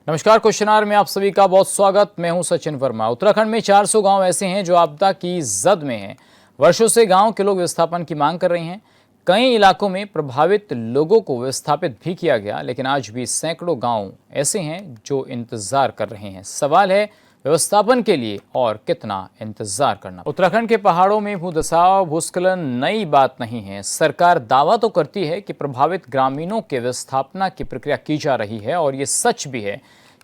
नमस्कार, question our में आप सभी का बहुत स्वागत। मैं हूं सचिन वर्मा। उत्तराखंड में 400 गांव ऐसे हैं जो आपदा की जद में हैं। वर्षों से गांव के लोग विस्थापन की मांग कर रहे हैं। कई इलाकों में प्रभावित लोगों को विस्थापित भी किया गया, लेकिन आज भी सैकड़ों गांव ऐसे हैं जो इंतजार कर रहे हैं। सवाल है, व्यवस्थापन के लिए और कितना इंतजार करना। उत्तराखंड के पहाड़ों में भूधसाव भूस्खलन नई बात नहीं है। सरकार दावा तो करती है कि प्रभावित ग्रामीणों के विस्थापना की प्रक्रिया की जा रही है, और ये सच भी है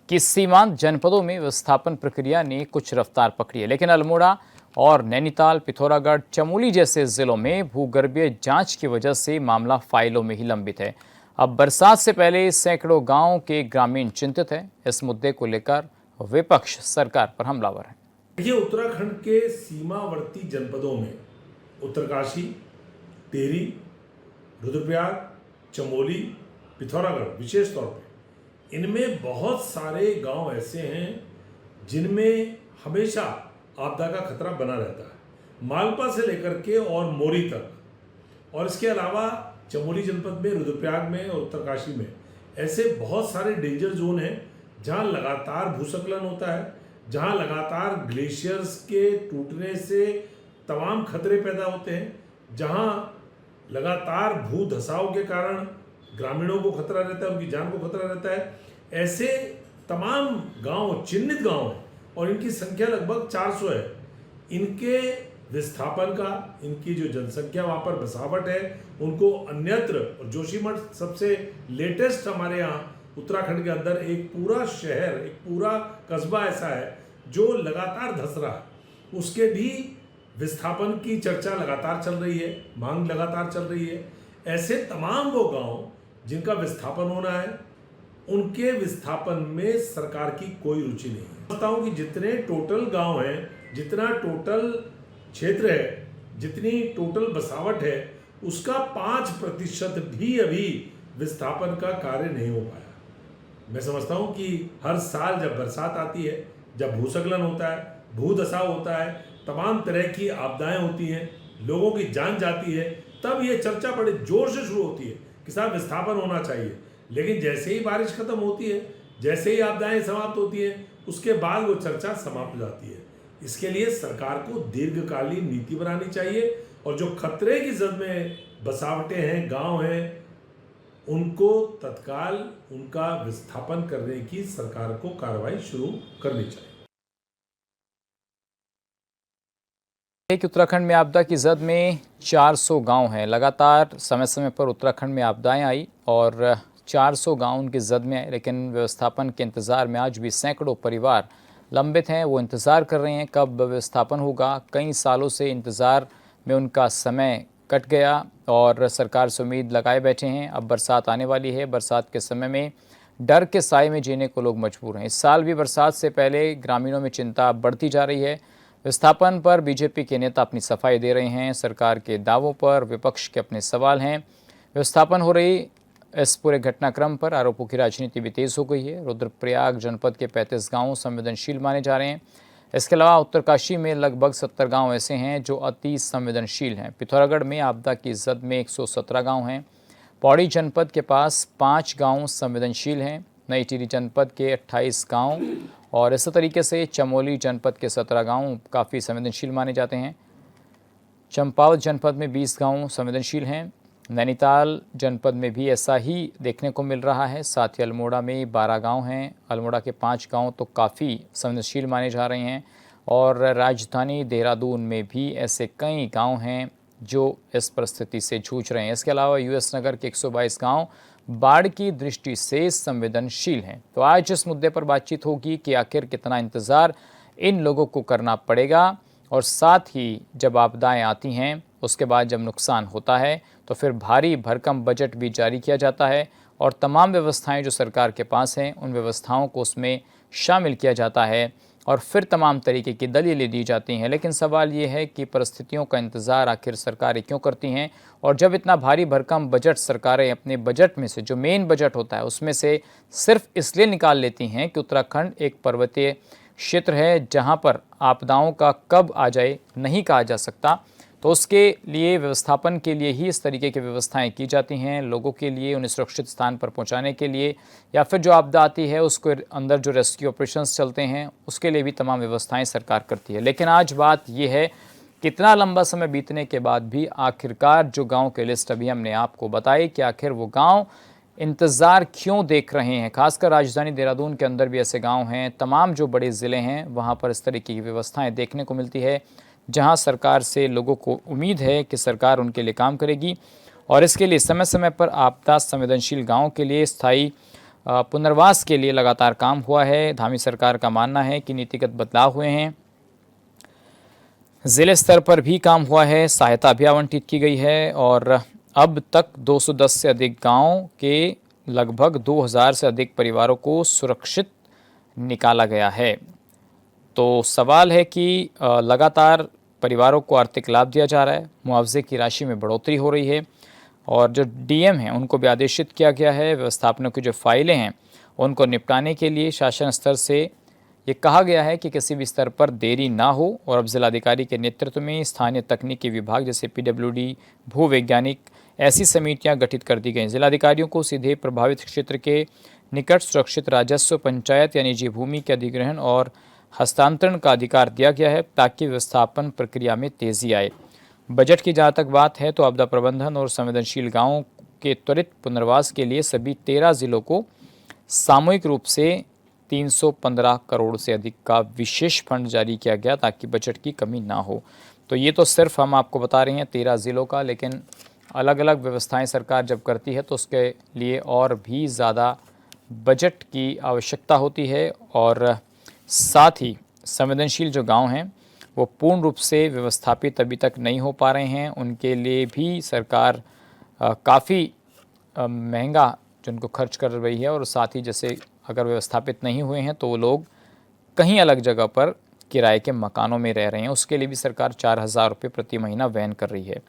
कि सीमांत जनपदों में विस्थापन प्रक्रिया ने कुछ रफ्तार पकड़ी है, लेकिन अल्मोड़ा और नैनीताल, पिथौरागढ़, चमोली जैसे जिलों में भूगर्भीय जांच की वजह से मामला फाइलों में ही लंबित है। अब बरसात से पहले सैकड़ों गांव के ग्रामीण चिंतित है। इस मुद्दे को लेकर विपक्ष सरकार पर हमलावर है। देखिए, उत्तराखंड के सीमावर्ती जनपदों में उत्तरकाशी, टिहरी, रुद्रप्रयाग, चमोली, पिथौरागढ़ विशेष तौर पे इनमें बहुत सारे गांव ऐसे हैं जिनमें हमेशा आपदा का खतरा बना रहता है, मालपा से लेकर के और मोरी तक। और इसके अलावा चमोली जनपद में, रुद्रप्रयाग में और उत्तरकाशी में ऐसे बहुत सारे डेंजर जोन हैं जहां लगातार भूस्खलन होता है, जहां लगातार ग्लेशियर्स के टूटने से तमाम खतरे पैदा होते हैं, जहां लगातार भू धसाव के कारण ग्रामीणों को खतरा रहता है, उनकी जान को खतरा रहता है। ऐसे तमाम गांव चिन्हित गांव हैं और इनकी संख्या लगभग 400 है। इनके विस्थापन का, इनकी जो जनसंख्या वहाँ पर बसावट है, उनको अन्यत्र, और जोशीमठ सबसे लेटेस्ट हमारे यहाँ उत्तराखंड के अंदर एक पूरा शहर, एक पूरा कस्बा ऐसा है जो लगातार धस रहा है। उसके भी विस्थापन की चर्चा लगातार चल रही है, मांग लगातार चल रही है। ऐसे तमाम वो गांव जिनका विस्थापन होना है, उनके विस्थापन में सरकार की कोई रुचि नहीं है। समझता हूँ कि जितने टोटल गांव हैं, जितना टोटल क्षेत्र है, जितनी टोटल बसावट है, उसका 5% भी अभी विस्थापन का कार्य नहीं हो पाया। मैं समझता हूँ कि हर साल जब बरसात आती है, जब भूस्खलन होता है, भूधसाव होता है, तमाम तरह की आपदाएं होती हैं, लोगों की जान जाती है, तब ये चर्चा बड़े जोर से शुरू होती है कि साहब विस्थापन होना चाहिए। लेकिन जैसे ही बारिश खत्म होती है, जैसे ही आपदाएं समाप्त होती हैं, उसके बाद वो चर्चा समाप्त हो जाती है। इसके लिए सरकार को दीर्घकालीन नीति बनानी चाहिए, और जो खतरे की जद में बसावटें हैं, गांव हैं, उनको तत्काल उनका विस्थापन करने की सरकार को कार्रवाई शुरू करनी चाहिए। कि उत्तराखंड में आपदा की जद में 400 गांव हैं। लगातार समय समय पर उत्तराखंड में आपदाएं आई और 400 गांव उनकी जद में आए, लेकिन व्यवस्थापन के इंतज़ार में आज भी सैकड़ों परिवार लंबित हैं। वो इंतज़ार कर रहे हैं कब व्यवस्थापन होगा। कई सालों से इंतज़ार में उनका समय कट गया और सरकार से उम्मीद लगाए बैठे हैं। अब बरसात आने वाली है। बरसात के समय में डर के साए में जीने को लोग मजबूर हैं। इस साल भी बरसात से पहले ग्रामीणों में चिंता बढ़ती जा रही है। विस्थापन पर बीजेपी के नेता अपनी सफाई दे रहे हैं। सरकार के दावों पर विपक्ष के अपने सवाल हैं। विस्थापन हो रही इस पूरे घटनाक्रम पर आरोपों की राजनीति भी तेज हो गई है। रुद्रप्रयाग जनपद के 35 गांव संवेदनशील माने जा रहे हैं। इसके अलावा उत्तरकाशी में लगभग 70 गांव ऐसे हैं जो अति संवेदनशील हैं। पिथौरागढ़ में आपदा की जद में 117 गांव हैं। पौड़ी जनपद के पास 5 गांव संवेदनशील हैं। नई टिहरी जनपद के 28 गांव और इसी तरीके से चमोली जनपद के 17 गांव काफ़ी संवेदनशील माने जाते हैं। चंपावत जनपद में 20 गांव संवेदनशील हैं। नैनीताल जनपद में भी ऐसा ही देखने को मिल रहा है। साथ ही अल्मोड़ा में 12 गांव हैं। अल्मोड़ा के 5 गांव तो काफ़ी संवेदनशील माने जा रहे हैं। और राजधानी देहरादून में भी ऐसे कई गांव हैं जो इस परिस्थिति से जूझ रहे हैं। इसके अलावा यूएस नगर के 122 गांव बाढ़ की दृष्टि से संवेदनशील हैं। तो आज इस मुद्दे पर बातचीत होगी कि आखिर कितना इंतज़ार इन लोगों को करना पड़ेगा, और साथ ही जब आपदाएं आती हैं, उसके बाद जब नुकसान होता है तो फिर भारी भरकम बजट भी जारी किया जाता है और तमाम व्यवस्थाएं जो सरकार के पास हैं, उन व्यवस्थाओं को उसमें शामिल किया जाता है और फिर तमाम तरीके की दलीलें दी जाती हैं। लेकिन सवाल ये है कि परिस्थितियों का इंतज़ार आखिर सरकारें क्यों करती हैं, और जब इतना भारी भरकम बजट सरकारें अपने बजट में से, जो मेन बजट होता है, उसमें से सिर्फ इसलिए निकाल लेती हैं कि उत्तराखंड एक पर्वतीय क्षेत्र है जहाँ पर आपदाओं का कब आ जाए नहीं कहा जा सकता। तो उसके लिए व्यवस्थापन के लिए ही इस तरीके की व्यवस्थाएं की जाती हैं, लोगों के लिए उन्हें सुरक्षित स्थान पर पहुंचाने के लिए, या फिर जो आपदा आती है उसको अंदर जो रेस्क्यू ऑपरेशंस चलते हैं उसके लिए भी तमाम व्यवस्थाएं सरकार करती है। लेकिन आज बात यह है, कितना लंबा समय बीतने के बाद भी आखिरकार जो गाँव के लिस्ट अभी हमने आपको बताई कि आखिर वो गाँव इंतज़ार क्यों देख रहे हैं। खासकर राजधानी देहरादून के अंदर भी ऐसे गांव हैं, तमाम जो बड़े ज़िले हैं वहां पर इस तरीके की व्यवस्थाएं देखने को मिलती है, जहां सरकार से लोगों को उम्मीद है कि सरकार उनके लिए काम करेगी और इसके लिए समय समय पर आपदा संवेदनशील गाँव के लिए स्थायी पुनर्वास के लिए लगातार काम हुआ है। धामी सरकार का मानना है कि नीतिगत बदलाव हुए हैं, ज़िले स्तर पर भी काम हुआ है, सहायता भी आवंटित की गई है और अब तक 210 से अधिक गांव के लगभग 2000 से अधिक परिवारों को सुरक्षित निकाला गया है। तो सवाल है कि लगातार परिवारों को आर्थिक लाभ दिया जा रहा है, मुआवजे की राशि में बढ़ोतरी हो रही है और जो डीएम हैं उनको भी आदेशित किया गया है, व्यवस्थापनों की जो फाइलें हैं उनको निपटाने के लिए शासन स्तर से ये कहा गया है कि किसी भी स्तर पर देरी ना हो और अब जिलाधिकारी के नेतृत्व में स्थानीय तकनीकी विभाग जैसे पीडब्ल्यूडी, भू वैज्ञानिक ऐसी समितियां गठित कर दी गई। जिलाधिकारियों को सीधे प्रभावित क्षेत्र के निकट सुरक्षित राजस्व, पंचायत या निजी भूमि के अधिग्रहण और हस्तांतरण का अधिकार दिया गया है ताकि व्यवस्थापन प्रक्रिया में तेजी आए। बजट की जहाँ तक बात है तो आपदा प्रबंधन और संवेदनशील गाँवों के त्वरित पुनर्वास के लिए सभी 13 जिलों को सामूहिक रूप से 315 करोड़ से अधिक का विशेष फंड जारी किया गया ताकि बजट की कमी ना हो। तो ये तो सिर्फ हम आपको बता रहे हैं 13 ज़िलों का, लेकिन अलग अलग व्यवस्थाएं सरकार जब करती है तो उसके लिए और भी ज़्यादा बजट की आवश्यकता होती है और साथ ही संवेदनशील जो गांव हैं वो पूर्ण रूप से व्यवस्थापित अभी तक नहीं हो पा रहे हैं। उनके लिए भी सरकार काफ़ी महंगा जिनको खर्च कर रही है और साथ ही जैसे अगर व्यवस्थापित नहीं हुए हैं तो वो लोग कहीं अलग जगह पर किराए के मकानों में रह रहे हैं, उसके लिए भी सरकार 4000 रुपये प्रति महीना वहन कर रही है।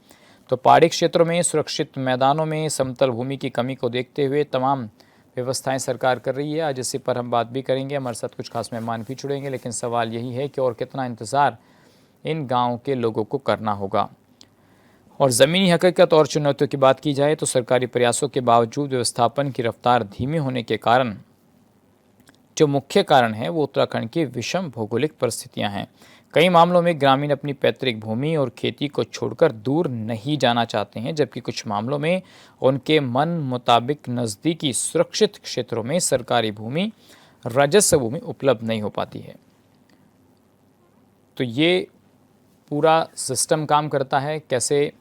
तो पहाड़ी क्षेत्रों में सुरक्षित मैदानों में समतल भूमि की कमी को देखते हुए तमाम व्यवस्थाएं सरकार कर रही है। आज इसी पर हम बात भी करेंगे, हमारे साथ कुछ खास मेहमान भी जुड़ेंगे, लेकिन सवाल यही है कि और कितना इंतज़ार इन गाँव के लोगों को करना होगा। और ज़मीनी हकीकत और चुनौतियों की बात की जाए तो सरकारी प्रयासों के बावजूद व्यवस्थापन की रफ्तार धीमी होने के कारण जो मुख्य कारण है वो उत्तराखंड की विषम भौगोलिक परिस्थितियां हैं। कई मामलों में ग्रामीण अपनी पैतृक भूमि और खेती को छोड़कर दूर नहीं जाना चाहते हैं, जबकि कुछ मामलों में उनके मन मुताबिक नज़दीकी सुरक्षित क्षेत्रों में सरकारी भूमि, राजस्व भूमि उपलब्ध नहीं हो पाती है। तो ये पूरा सिस्टम काम करता है, कैसे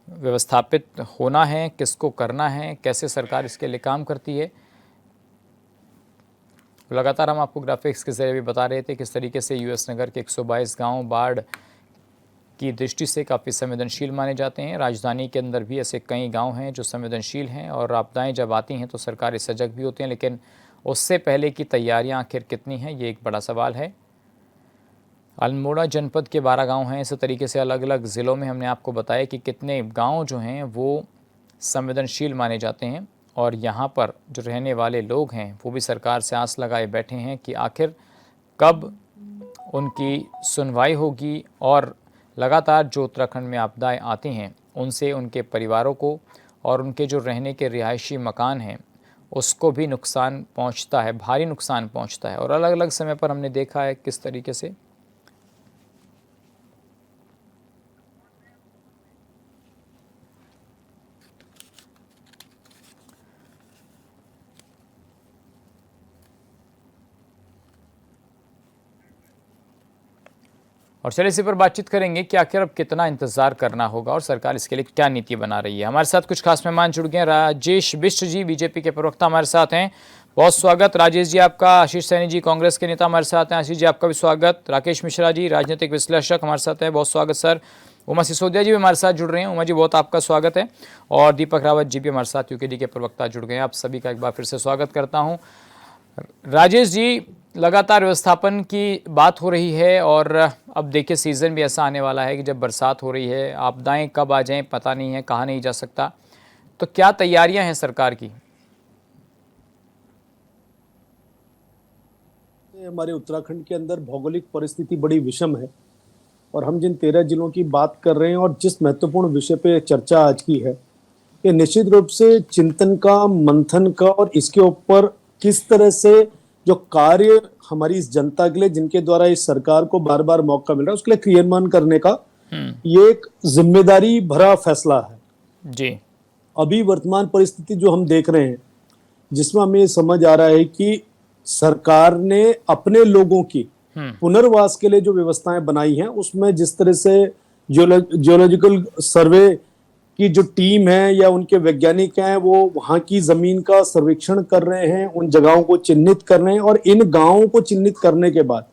व्यवस्थापित होना है, किसको करना है, कैसे सरकार इसके लिए काम करती है। लगातार हम आपको ग्राफिक्स के जरिए भी बता रहे थे किस तरीके से यूएस नगर के 122 गांव बाढ़ की दृष्टि से काफ़ी संवेदनशील माने जाते हैं। राजधानी के अंदर भी ऐसे कई गांव हैं जो संवेदनशील हैं और आपदाएं जब आती हैं तो सरकारें सजग भी होती हैं, लेकिन उससे पहले की तैयारियां आखिर कितनी हैं ये एक बड़ा सवाल है। अल्मोड़ा जनपद के 12 गाँव हैं। इसी तरीके से अलग अलग ज़िलों में हमने आपको बताया कि कितने गाँव जो हैं वो संवेदनशील माने जाते हैं और यहाँ पर जो रहने वाले लोग हैं वो भी सरकार से आस लगाए बैठे हैं कि आखिर कब उनकी सुनवाई होगी और लगातार जो उत्तराखंड में आपदाएं आती हैं उनसे उनके परिवारों को और उनके जो रहने के रिहायशी मकान हैं उसको भी नुकसान पहुंचता है, भारी नुकसान पहुंचता है। और अलग अलग समय पर हमने देखा है किस तरीके से और चलिए इसी पर बातचीत करेंगे कि आखिर अब कितना इंतजार करना होगा और सरकार इसके लिए क्या नीति बना रही है। हमारे साथ कुछ खास मेहमान जुड़ गए हैं। राजेश बिष्ट जी बीजेपी के प्रवक्ता हमारे साथ हैं, बहुत स्वागत राजेश जी आपका। आशीष सैनी जी कांग्रेस के नेता हमारे साथ हैं, आशीष जी आपका भी स्वागत। राकेश मिश्रा जी राजनीतिक विश्लेषक हमारे साथ हैं, बहुत स्वागत सर। उमा सिसोदिया जी भी हमारे साथ जुड़ रहे हैं, उमा जी बहुत आपका स्वागत है। और दीपक रावत जी भी हमारे साथ यूकेडी के प्रवक्ता जुड़ गए हैं, आप सभी का एक बार फिर से स्वागत करता हूँ। राजेश जी, लगातार व्यवस्थापन की बात हो रही है और अब देखिए सीज़न भी ऐसा आने वाला है कि जब बरसात हो रही है, आपदाएं कब आ जाएं पता नहीं है, कहा नहीं जा सकता। तो क्या तैयारियां हैं सरकार की? हमारे उत्तराखंड के अंदर भौगोलिक परिस्थिति बड़ी विषम है और हम जिन 13 जिलों की बात कर रहे हैं और जिस महत्वपूर्ण विषय पे चर्चा आज की है, ये निश्चित रूप से चिंतन का, मंथन का और इसके ऊपर किस तरह से जो कार्य हमारी इस जनता के लिए, जिनके द्वारा इस सरकार को बार बार मौका मिल रहा है, उसके लिए क्रियान्वयन करने का ये एक जिम्मेदारी भरा फैसला है जी। अभी वर्तमान परिस्थिति जो हम देख रहे हैं, जिसमें हमें ये समझ आ रहा है कि सरकार ने अपने लोगों की पुनर्वास के लिए जो व्यवस्थाएं बनाई हैं, उसमें जिस तरह से जियोलॉजिकल सर्वे की जो टीम है या उनके वैज्ञानिक हैं, वो वहां की जमीन का सर्वेक्षण कर रहे हैं, उन जगहों को चिन्हित कर रहे हैं और इन गांवों को चिन्हित करने के बाद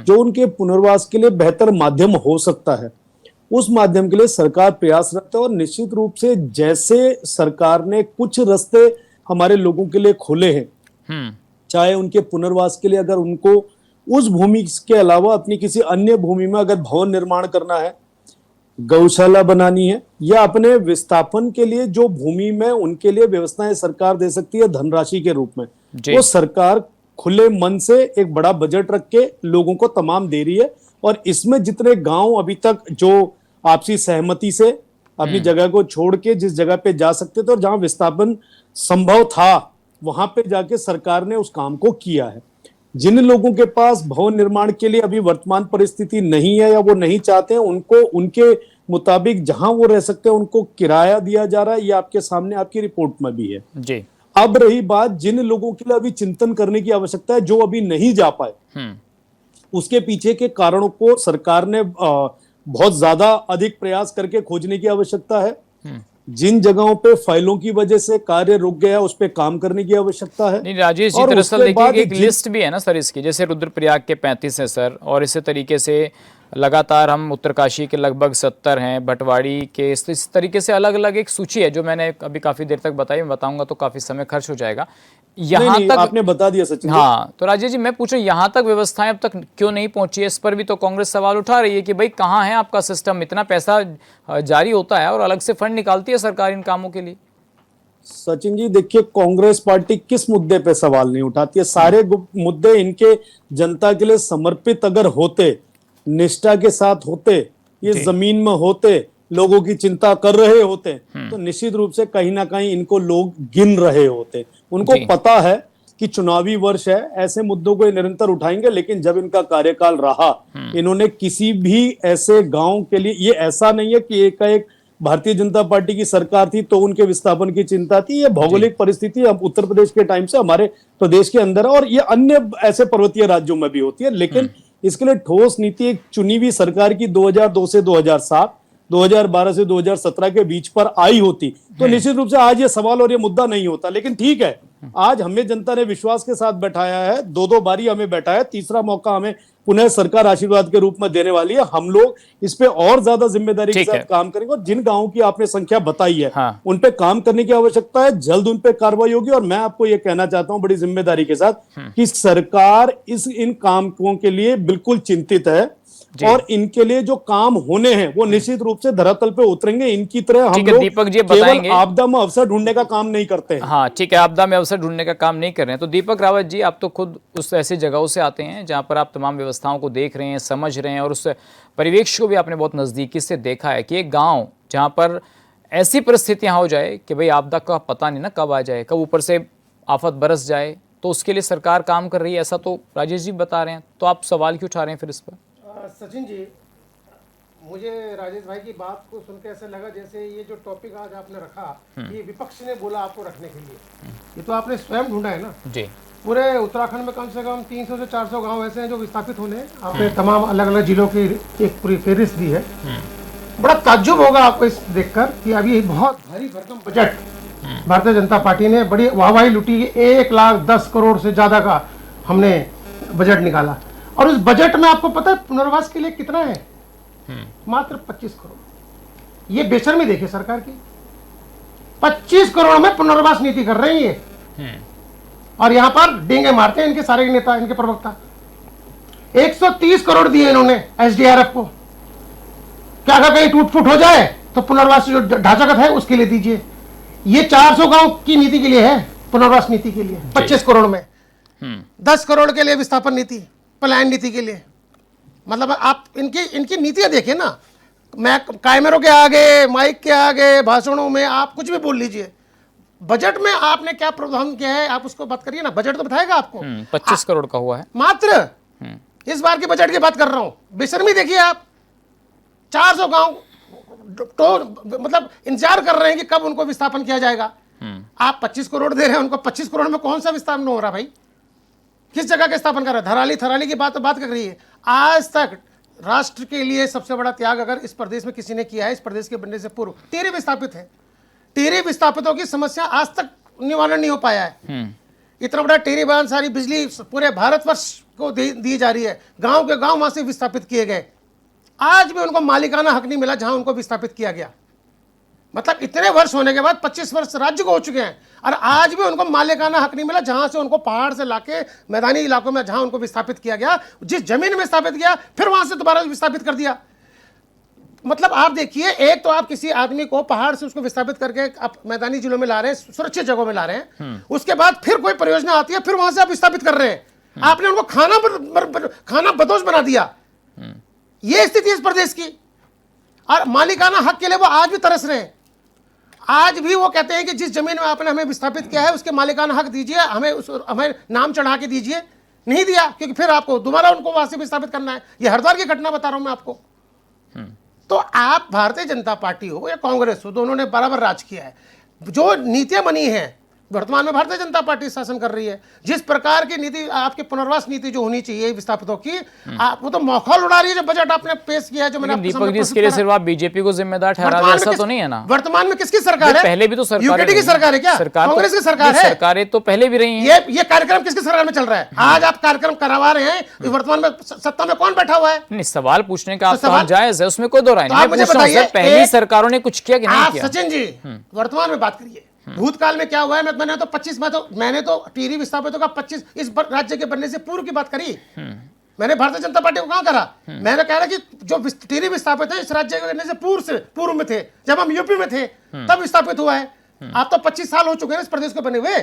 जो उनके पुनर्वास के लिए बेहतर माध्यम हो सकता है, उस माध्यम के लिए सरकार प्रयासरत है। और निश्चित रूप से जैसे सरकार ने कुछ रास्ते हमारे लोगों के लिए खोले हैं, चाहे उनके पुनर्वास के लिए अगर उनको उस भूमि के अलावा अपनी किसी अन्य भूमि में अगर भवन निर्माण करना है, गौशाला बनानी है, या अपने विस्थापन के लिए जो भूमि में उनके लिए व्यवस्थाएं सरकार दे सकती है धनराशि के रूप में, वो सरकार खुले मन से एक बड़ा बजट रख के लोगों को तमाम दे रही है। और इसमें जितने गांव अभी तक जो आपसी सहमति से अपनी जगह को छोड़ के जिस जगह पे जा सकते थे और जहां विस्थापन संभव था, वहां पे जाके सरकार ने उस काम को किया है। जिन लोगों के पास भवन निर्माण के लिए अभी वर्तमान परिस्थिति नहीं है या वो नहीं चाहते हैं, उनको उनके मुताबिक जहां वो रह सकते हैं उनको किराया दिया जा रहा है। ये आपके सामने आपकी रिपोर्ट में भी है जी। अब रही बात जिन लोगों के लिए अभी चिंतन करने की आवश्यकता है, जो अभी नहीं जा पाए, उसके पीछे के कारणों को सरकार ने बहुत ज्यादा अधिक प्रयास करके खोजने की आवश्यकता है। जिन जगहों पे फाइलों की वजह से कार्य रुक गया, उस पे काम करने की आवश्यकता है। नहीं राजेश जी, दरअसल देखिए एक लिस्ट भी है ना सर इसकी, जैसे रुद्रप्रयाग के 35 हैं सर, और इसी तरीके से लगातार हम उत्तरकाशी के लगभग 70 हैं, भटवाड़ी के, इस तरीके से अलग अलग एक सूची है जो मैंने अभी काफ़ी देर तक बताई। मैं बताऊंगा तो काफ़ी समय खर्च हो जाएगा। यहाँ तक आपने बता दिया सचिन। हाँ, तो राजेश जी मैं पूछूं, यहाँ तक व्यवस्थाएं अब तक क्यों नहीं पहुंची है? इस पर भी तो कांग्रेस सवाल उठा रही है कि भाई कहाँ है आपका सिस्टम, इतना पैसा जारी होता है और अलग से फंड निकालती है सरकार इन कामों के लिए। सचिन जी देखिए, कांग्रेस पार्टी किस मुद्दे पे सवाल नहीं उठाती है? सारे मुद्दे इनके जनता के लिए समर्पित अगर होते, निष्ठा के साथ होते, ये जमीन में होते, लोगों की चिंता कर रहे होते, तो निश्चित रूप से कहीं ना कहीं इनको लोग गिन रहे होते। उनको पता है कि चुनावी वर्ष है, ऐसे मुद्दों को निरंतर उठाएंगे। लेकिन जब इनका कार्यकाल रहा, इन्होंने किसी भी ऐसे गांव के लिए, ये ऐसा नहीं है कि एक भारतीय जनता पार्टी की सरकार थी तो उनके विस्थापन की चिंता थी। ये भौगोलिक परिस्थिति अब उत्तर प्रदेश के टाइम से हमारे प्रदेश के अंदर है और ये अन्य ऐसे पर्वतीय राज्यों में भी होती है। लेकिन इसके लिए ठोस नीति एक चुनी हुई सरकार की 2002 से 2007, 2012 से 2017 के बीच पर आई होती तो निश्चित रूप से आज ये सवाल और ये मुद्दा नहीं होता। लेकिन ठीक है, आज हमें जनता ने विश्वास के साथ बैठाया है, दो बारी हमें बैठाया, तीसरा मौका हमें पुनः सरकार आशीर्वाद के रूप में देने वाली है। हम लोग इस पे और ज्यादा जिम्मेदारी के साथ काम करेंगे और जिन गांवों की आपने संख्या बताई है, उन पे काम करने की आवश्यकता है। जल्द उन पे कार्रवाई होगी और मैं आपको ये कहना चाहता हूं बड़ी जिम्मेदारी के साथ कि सरकार इन कामों के लिए बिल्कुल चिंतित है और इनके लिए जो काम होने हैं वो निश्चित रूप से धरातल पे उतरेंगे। इनकी तरह हम लोग दीपक जी बताएंगे, आपदा में अवसर ढूंढने का काम नहीं करते हैं। हाँ ठीक है, आपदा में अवसर ढूंढने का काम नहीं कर रहे हैं। तो दीपक रावत जी, आप तो खुद उस ऐसी जगहों से आते हैं जहां पर आप तमाम व्यवस्थाओं को देख रहे हैं, समझ रहे हैं और उस परिवेश को भी आपने बहुत नजदीकी से देखा है कि एक गाँव जहाँ पर ऐसी परिस्थितियाँ हो जाए कि भाई आपदा का पता नहीं ना कब आ जाए, कब ऊपर से आफत बरस जाए, तो उसके लिए सरकार काम कर रही है, ऐसा तो राजेश जी बता रहे हैं। तो आप सवाल क्यों उठा रहे हैं फिर इस पर? सचिन जी, मुझे राजेश भाई की बात को सुनकर ऐसा लगा जैसे ये जो टॉपिक आज आपने रखा, ये विपक्ष ने बोला आपको रखने के लिए, ये तो आपने स्वयं ढूंढा है ना जी। पूरे उत्तराखंड में कम से कम 300 से 400 गांव ऐसे हैं जो विस्थापित होने, आपने तमाम अलग अलग जिलों की एक पूरी फेहरिस्त दी है। बड़ा ताज्जुब होगा आपको इस देखकर कि अभी बहुत भारी भरकम बजट भारतीय जनता पार्टी ने बड़ी वाहवाही लुटी, 1,10 करोड़ से ज्यादा का हमने बजट निकाला। और उस बजट में आपको पता है पुनर्वास के लिए कितना है? मात्र 25 करोड़। ये बेशर्मी देखिए सरकार की, 25 करोड़ में पुनर्वास नीति कर रही है और यहां पर डेंगे मारते हैं इनके सारे नेता, इनके प्रवक्ता। 130 करोड़ दिए इन्होंने एसडीआरएफ को। क्या अगर कहीं टूट फूट हो जाए तो पुनर्वास जो ढांचागत है उसके लिए दीजिए। ये 400 गांव की नीति के लिए है, पुनर्वास नीति के लिए 25 करोड़ में। 10 करोड़ के लिए विस्थापन नीति, पलायन नीति के लिए। मतलब आप इनकी इनकी नीतियां देखिए ना, मैं कैमरों के आगे, माइक के आगे, भाषणों में आप कुछ भी बोल लीजिए, बजट में आपने क्या प्रावधान किया है आप उसको बात करिए ना, बजट तो बताएगा आपको। 25 करोड़ का हुआ है मात्र इस बार के बजट की बात कर रहा हूं। बेशर्मी देखिए आप, 400 गांव तो मतलब इंतजार कर रहे हैं कि कब उनको विस्थापन किया जाएगा। आप 25 करोड़ दे रहे हैं उनको, 25 करोड़ में कौन सा विस्थापन हो रहा भाई? किस जगह का स्थापन कर रहा है? थराली की बात कर रही है। आज तक राष्ट्र के लिए सबसे बड़ा त्याग अगर इस प्रदेश में किसी ने किया है, इस प्रदेश के बनने से पूर्व, टिहरी विस्थापित है। टिहरी विस्थापितों की समस्या आज तक निवारण नहीं हो पाया है। इतना बड़ा टिहरी बांध, सारी बिजली पूरे भारतवर्ष को दी जा रही है, गांव के गांव वहां से विस्थापित किए गए, आज भी उनको मालिकाना हक नहीं मिला जहां उनको विस्थापित किया गया। मतलब इतने वर्ष होने के बाद 25 वर्ष राज्य को हो चुके हैं और आज भी उनको मालिकाना हक नहीं मिला जहां से उनको पहाड़ से लाके मैदानी इलाकों में जहां उनको विस्थापित किया गया, जिस जमीन में स्थापित किया फिर वहां से दोबारा विस्थापित कर दिया। मतलब आप देखिए, एक तो आप किसी आदमी को पहाड़ से उसको विस्थापित करके आप मैदानी जिलों में ला रहे हैं, सुरक्षित जगहों में ला रहे हैं, उसके बाद फिर कोई परियोजना आती है फिर वहां से आप विस्थापित कर रहे हैं। आपने उनको खाना बदोश बना दिया। ये स्थिति इस प्रदेश की, और मालिकाना हक के लिए वो आज भी तरस रहे हैं। आज भी वो कहते हैं कि जिस जमीन में आपने हमें विस्थापित किया है उसके मालिकाना हक दीजिए, हमें नाम चढ़ा के दीजिए। नहीं दिया, क्योंकि फिर आपको दोबारा उनको वहां से विस्थापित करना है। ये हरिद्वार की घटना बता रहा हूं मैं आपको। तो आप भारतीय जनता पार्टी हो या कांग्रेस हो, दोनों ने बराबर राज किया है। जो नीतियां बनी हैं वर्तमान में भारतीय जनता पार्टी शासन कर रही है, जिस प्रकार की नीति आपकी पुनर्वास नीति जो होनी चाहिए विस्थापितों की, आप वो तो मौखौल उड़ा रही है। जो बजट आपने पेश किया है, जो मैंने दीपक जी, इसके लिए सिर्फ आप बीजेपी को जिम्मेदार ठहरा रहे, ऐसा तो नहीं है ना? वर्तमान में किसकी सरकार है? पहले भी तो सरकार यूकेटी की सरकार है क्या? कांग्रेस की सरकार है। सरकारें तो पहले भी रही हैं। ये कार्यक्रम किसकी सरकार में चल रहा है? आज आप कार्यक्रम करवा रहे हैं, वर्तमान में सत्ता में कौन बैठा हुआ है? नहीं, सवाल पूछने का आपका जायज है, उसमें कोई दो राय नहीं। मुझे बताइए, पहली सरकारों ने कुछ किया कि नहीं किया? सचिन जी, वर्तमान में बात करिए, भूतकाल में क्या हुआ है? मैंने तो टिहरी विस्थापितों का 25 इस राज्य के बनने से पूर्व की बात करी। मैंने भारतीय जनता पार्टी को कहां करा? मैंने कहा कि जो टिहरी विस्थापित है इस राज्य के बनने से पूर्व में थे, जब हम यूपी में थे तब विस्थापित हुआ है। आप तो 25 साल हो चुके हैं इस प्रदेश को बने हुए।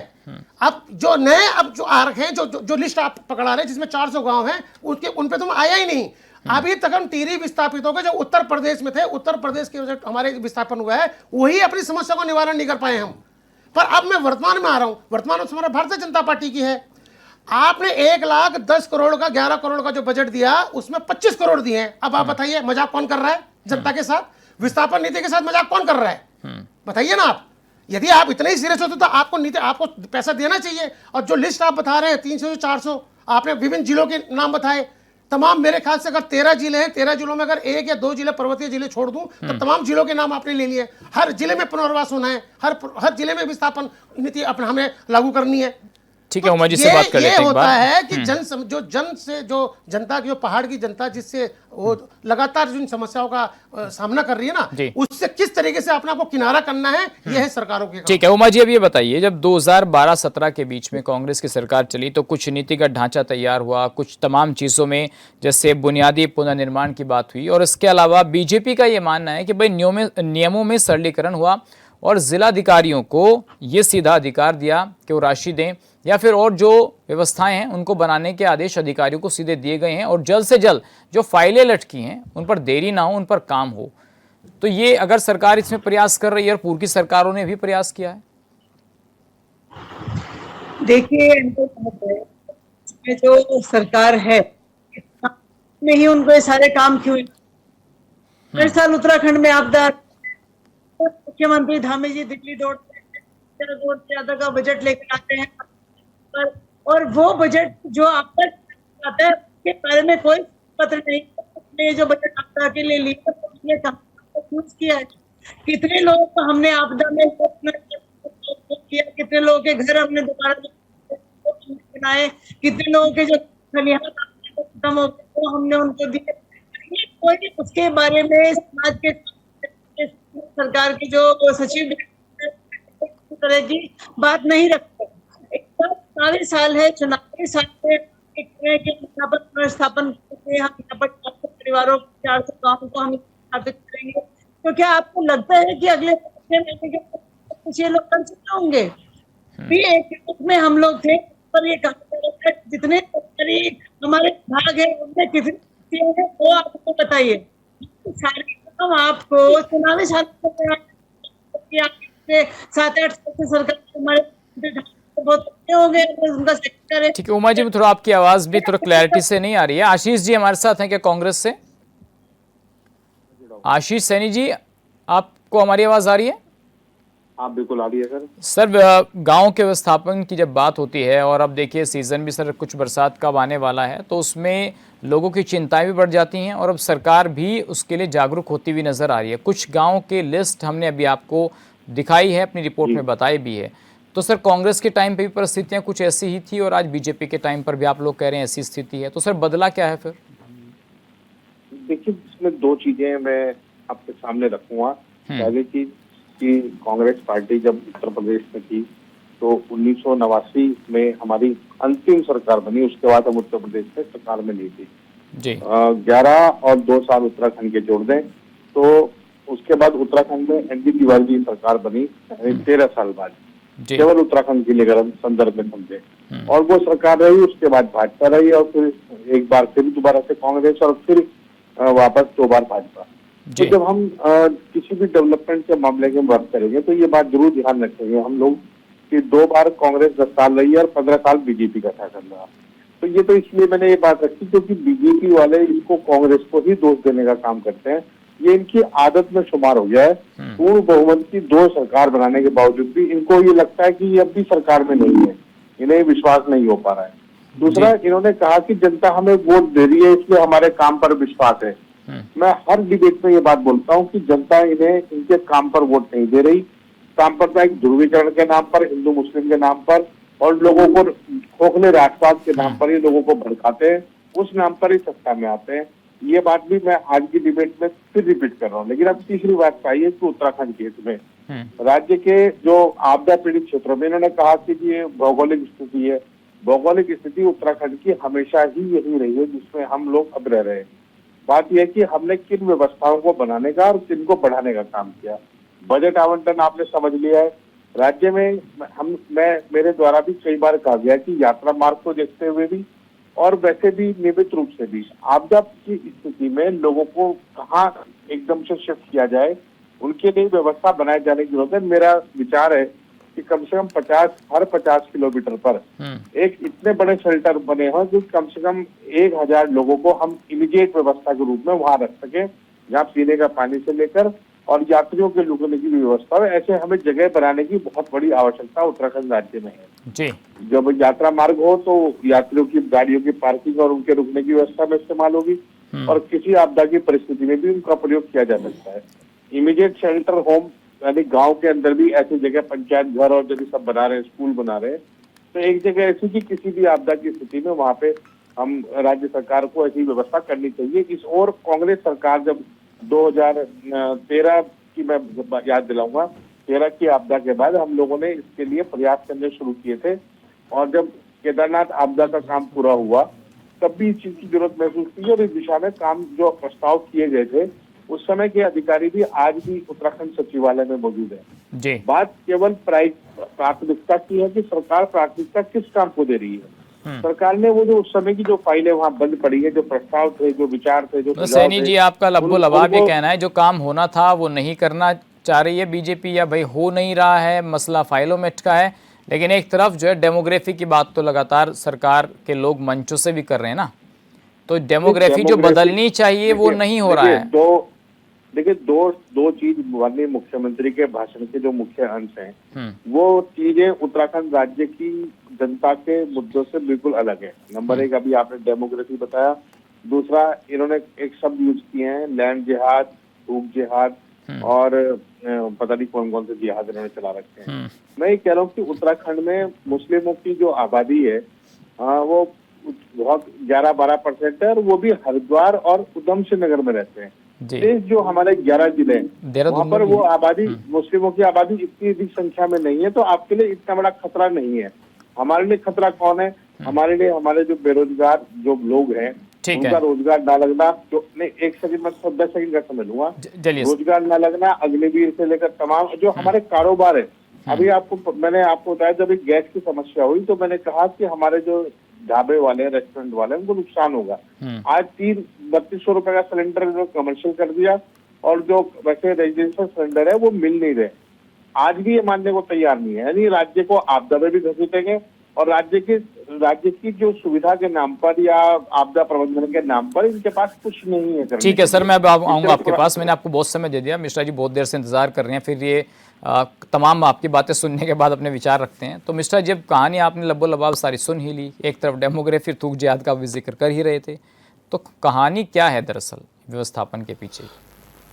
अब जो नए जो आ रखे हैं, जो लिस्ट आप पकड़ा रहे हैं जिसमें 400 गांव हैं, उन पे तुम आया ही नहीं। अभी तक हम टिहरी विस्थापितों के जो उत्तर प्रदेश में थे, उत्तर प्रदेश के हमारे विस्थापन हुआ है, वही अपनी समस्या को निवारण नहीं कर पाए हम। पर अब मैं वर्तमान में आ रहा हूं, वर्तमान में हमारा भारतीय जनता पार्टी की है। आपने 1,10 करोड़ का 11 करोड़ का जो बजट दिया, उसमें 25 करोड़ दिए हैं। अब आप बताइए, मजाक कौन कर रहा है जनता के साथ? विस्थापन नीति के साथ मजाक कौन कर रहा है? बताइए ना आप। यदि आप इतने ही सीरियस होते तो आपको पैसा देना चाहिए। और जो लिस्ट आप बता रहे हैं 300 से 400, आपने विभिन्न जिलों के नाम बताए, तमाम मेरे ख्याल से अगर 13 जिले हैं, 13 जिलों में अगर 1 या 2 जिले पर्वतीय जिले छोड़ दूं तो तमाम जिलों के नाम आपने ले लिए। हर जिले में पुनर्वास होना है, हर जिले में विस्थापन नीति अपना हमें लागू करनी है। ठीक है, उमा जी से बात कर लेते हैं। ये होता है कि जो जनता की, जो पहाड़ की जनता जिससे वो लगातार जिन समस्याओं का सामना कर रही है ना, उससे किस तरीके से अपने आप को किनारा करना है, यह है सरकारों की। ठीक है उमा जी, अब ये बताइए, जब 2012-17 के बीच में कांग्रेस की सरकार चली तो कुछ नीतिगत ढांचा तैयार हुआ, कुछ तमाम चीजों में जैसे बुनियादी पुनर्निर्माण की बात हुई, और इसके अलावा बीजेपी का ये मानना है कि भाई नियमों में सरलीकरण हुआ और जिलाधिकारियों को ये सीधा अधिकार दिया कि वो राशि दें या फिर और जो व्यवस्थाएं हैं उनको बनाने के आदेश अधिकारियों को सीधे दिए गए हैं, और जल्द से जल्द जो फाइलें लटकी हैं उन पर देरी ना हो, उन पर काम हो। तो ये अगर सरकार इसमें प्रयास कर रही है, और पूर्व की सरकारों ने भी प्रयास किया है। देखिए, जो सरकार है में ही उनको ये सारे काम क्यों? हर साल उत्तराखंड में आपदा, मुख्यमंत्री धामी जी दिल्ली करोड़ से ज्यादा का बजट लेकर आते हैं, और वो बजट जो आपका आता है उसके बारे में कोई पत्र नहीं। जो बजट आपदा के लिए लिया कुछ किया है, कितने लोगों को हमने आपदा में किया, कितने लोगों के घर हमने दोबारा बनाए, कितने लोगों के जो खलिहान खत्म हो गए वो हमने उनको दिए। कोई उसके बारे में समाज के सरकार के जो सचिव तरह की बात नहीं रखते। सारे साल है, चुनावी साल पुनर्स्थापन परिवारों 400 गाँव को हम स्थापित करेंगे, तो क्या आपको लगता है कि अगले 6 महीने के कुछ ये लोग कर सकते होंगे? भी एक में हम लोग थे पर ये कहा जितने हमारे भाग है उनमें वो आपको बताइए, सारे काम आपको चुनावी साल से 7-8 साल से सरकार हमारे बहुत हो गए, उनका सेक्टर है। ठीक है उमा जी, थोड़ा आपकी आवाज भी थोड़ा क्लैरिटी से नहीं आ रही है। आशीष जी हमारे साथ हैं क्या कांग्रेस से? आशीष सैनी जी, आपको हमारी आवाज आ रही है? हाँ बिल्कुल आ रही है सर। सर, गांव के व्यवस्थापन की जब बात होती है, और अब देखिए सीजन भी सर कुछ बरसात कब आने वाला है, तो उसमें लोगों की चिंताएं भी बढ़ जाती हैं, और अब सरकार भी उसके लिए जागरूक होती हुई नजर आ रही है। कुछ गांव के लिस्ट हमने अभी आपको दिखाई है, अपनी रिपोर्ट में बताई भी है। तो सर कांग्रेस के टाइम पे भी परिस्थितियां कुछ ऐसी ही थी, और आज बीजेपी के टाइम पर भी आप लोग कह रहे हैं ऐसी स्थिति है, तो सर बदला क्या है फिर? देखिए इसमें दो चीजें मैं आपके सामने रखूंगा। पहली चीज कि कांग्रेस पार्टी जब उत्तर प्रदेश में थी तो 1989 में हमारी अंतिम सरकार बनी, उसके बाद हम उत्तर प्रदेश में सरकार में नहीं थी जी। 11 और 2 साल उत्तराखंड के जोड़ दें तो उसके बाद उत्तराखंड में एनडी तिवारी की सरकार बनी 13 साल बाद, केवल उत्तराखंड के लिए अगर हम संदर्भ में समझे। और वो सरकार रही, उसके बाद भाजपा रही, और फिर एक बार फिर दोबारा से कांग्रेस, और फिर वापस 2 बार भाजपा। तो जब हम किसी भी डेवलपमेंट के मामले में बात करेंगे तो ये बात जरूर ध्यान रखेंगे हम लोग कि 2 बार कांग्रेस 10 साल रही है और 15 साल बीजेपी का शासन रहा। तो ये तो इसलिए मैंने ये बात रखी क्योंकि बीजेपी वाले इसको कांग्रेस को ही दोष देने का काम करते हैं। ये इनकी आदत में शुमार हो गया है। पूर्ण बहुमत की 2 सरकार बनाने के बावजूद भी इनको ये लगता है कि ये अब भी सरकार में नहीं है, इन्हें विश्वास नहीं हो पा रहा है। दूसरा, इन्होंने कहा कि जनता हमें वोट दे रही है इसलिए हमारे काम पर विश्वास है। मैं हर डिबेट में ये बात बोलता हूँ कि जनता इन्हें इनके काम पर वोट नहीं दे रही। सांप्रदायिक ध्रुवीकरण के नाम पर, हिंदू मुस्लिम के नाम पर, और लोगों को खोखले राष्ट्रवाद के नाम पर ये लोगों को भड़काते हैं, उस नाम पर ही सत्ता में आते हैं। ये बात भी मैं आज की डिबेट में फिर रिपीट कर रहा हूँ। लेकिन अब तीसरी बात चाहिए कि उत्तराखंड केस में राज्य के जो आपदा पीड़ित क्षेत्रों में इन्होंने कहा कि ये भौगोलिक स्थिति है। भौगोलिक स्थिति उत्तराखंड की हमेशा ही यही रही है जिसमें हम लोग अब रह रहे हैं। बात यह है कि हमने किन व्यवस्थाओं को बनाने का और किन को बढ़ाने का काम किया। बजट आवंटन आपने समझ लिया है। राज्य में मेरे द्वारा भी कई बार कहा गया कि यात्रा मार्ग को देखते हुए भी और वैसे भी नियमित रूप से भी आपदा की स्थिति में लोगों को कहाँ एकदम से शिफ्ट किया जाए, उनके लिए व्यवस्था बनाए जाने की जरूरत है। मेरा विचार है कि कम से कम 50 किलोमीटर पर एक इतने बड़े शेल्टर बने हों कि कम से कम 1000 लोगों को हम इमीडिएट व्यवस्था के रूप में वहां रख सके, जहाँ पीने का पानी से लेकर और यात्रियों के रुकने की भी व्यवस्था है। ऐसे हमें जगह बनाने की बहुत बड़ी आवश्यकता उत्तराखंड राज्य में है जी। जब यात्रा मार्ग हो तो यात्रियों की गाड़ियों की पार्किंग और उनके रुकने की व्यवस्था में इस्तेमाल होगी, और किसी आपदा की परिस्थिति में भी उनका प्रयोग किया जा सकता है। इमीडिएट शेल्टर होम यानी गांव के अंदर भी ऐसी जगह पंचायत घर और जब सब बना रहे हैं, स्कूल बना रहे हैं, तो एक जगह ऐसी कि किसी भी आपदा की स्थिति में वहां पे हम राज्य सरकार को ऐसी व्यवस्था करनी चाहिए। इस और कांग्रेस सरकार जब 2013 की मैं याद दिलाऊंगा, 13 की आपदा के बाद हम लोगों ने इसके लिए प्रयास करने शुरू किए थे, और जब केदारनाथ आपदा का काम पूरा हुआ तब भी इस चीज की जरूरत महसूस की, और इस दिशा में काम जो प्रस्ताव किए गए थे उस समय के अधिकारी भी आज भी उत्तराखंड सचिवालय में मौजूद है जी। बात केवल प्राथमिकता की है कि सरकार प्राथमिकता किस काम को दे रही है। सरकार ने वो जो उस समय की जो फाइलें वहां बंद पड़ी है, जो प्रस्ताव थे, जो विचार थे, जो सैनी जी आपका लब्बो लबाब ये कहना है जो काम होना था वो नहीं करना चाह रही है बीजेपी, या भाई हो नहीं रहा है, मसला फाइलों में अटका है। लेकिन एक तरफ जो है डेमोग्राफी की बात तो लगातार सरकार के लोग मंचों से भी कर रहे हैं ना, तो डेमोग्राफी जो बदलनी चाहिए वो नहीं हो रहा है। देखिए दो चीज माननीय मुख्यमंत्री के भाषण के जो मुख्य अंश हैं वो चीजें उत्तराखंड राज्य की जनता के मुद्दों से बिल्कुल अलग है। नंबर 1 अभी आपने डेमोग्राफी बताया, दूसरा इन्होंने एक शब्द यूज किए हैं लैंड जिहाद, भूख जिहाद, और पता नहीं कौन कौन से जिहाद इन्होंने चला रखे हैं। मैं ये कह रहा हूँ कि उत्तराखंड में मुस्लिमों की जो आबादी है वो बहुत 11-12% है, और वो भी हरिद्वार और उधम सिंह नगर में रहते हैं। देश जो हमारे 11 जिले हैं वहाँ पर वो आबादी मुस्लिमों की आबादी इतनी अधिक संख्या में नहीं है, तो आपके लिए इतना बड़ा खतरा नहीं है। हमारे लिए खतरा कौन है? हमारे लिए हमारे जो बेरोजगार जो लोग हैं उनका रोजगार ना लगना, जो नहीं 1 सेकंड में 10 सेकंड का समझ लूंगा, रोजगार ना लगना, अग्निवीर से लेकर तमाम जो हमारे कारोबार है। अभी मैंने आपको बताया जब एक गैस की समस्या हुई तो मैंने कहा कि हमारे जो ढाबे वाले रेस्टोरेंट वाले उनको नुकसान होगा। आज ₹3200 का सिलेंडर जो कमर्शियल कर दिया, और जो वैसे रेजिडेंशियल सिलेंडर है वो मिल नहीं रहे। आज भी ये मानने को तैयार नहीं है, यानी राज्य को आपदा में भी घसीटेंगे, और राज्य की जो सुविधा के नाम पर या आपदा प्रबंधन के नाम पर इनके पास कुछ नहीं है। ठीक है सर, मैं अब आऊँगा आपके पास। मैंने आपको बहुत समय दे दिया। मिश्रा जी बहुत देर से इंतजार कर रहे हैं, फिर ये तमाम आपकी बातें सुनने के बाद अपने विचार रखते हैं। तो मिश्रा, जब कहानी आपने लब्बो लबाब सारी सुन ही ली, एक तरफ डेमोग्राफी, थूक जिहाद का भी जिक्र कर ही रहे थे, तो कहानी क्या है दरअसल व्यवस्थापन के पीछे?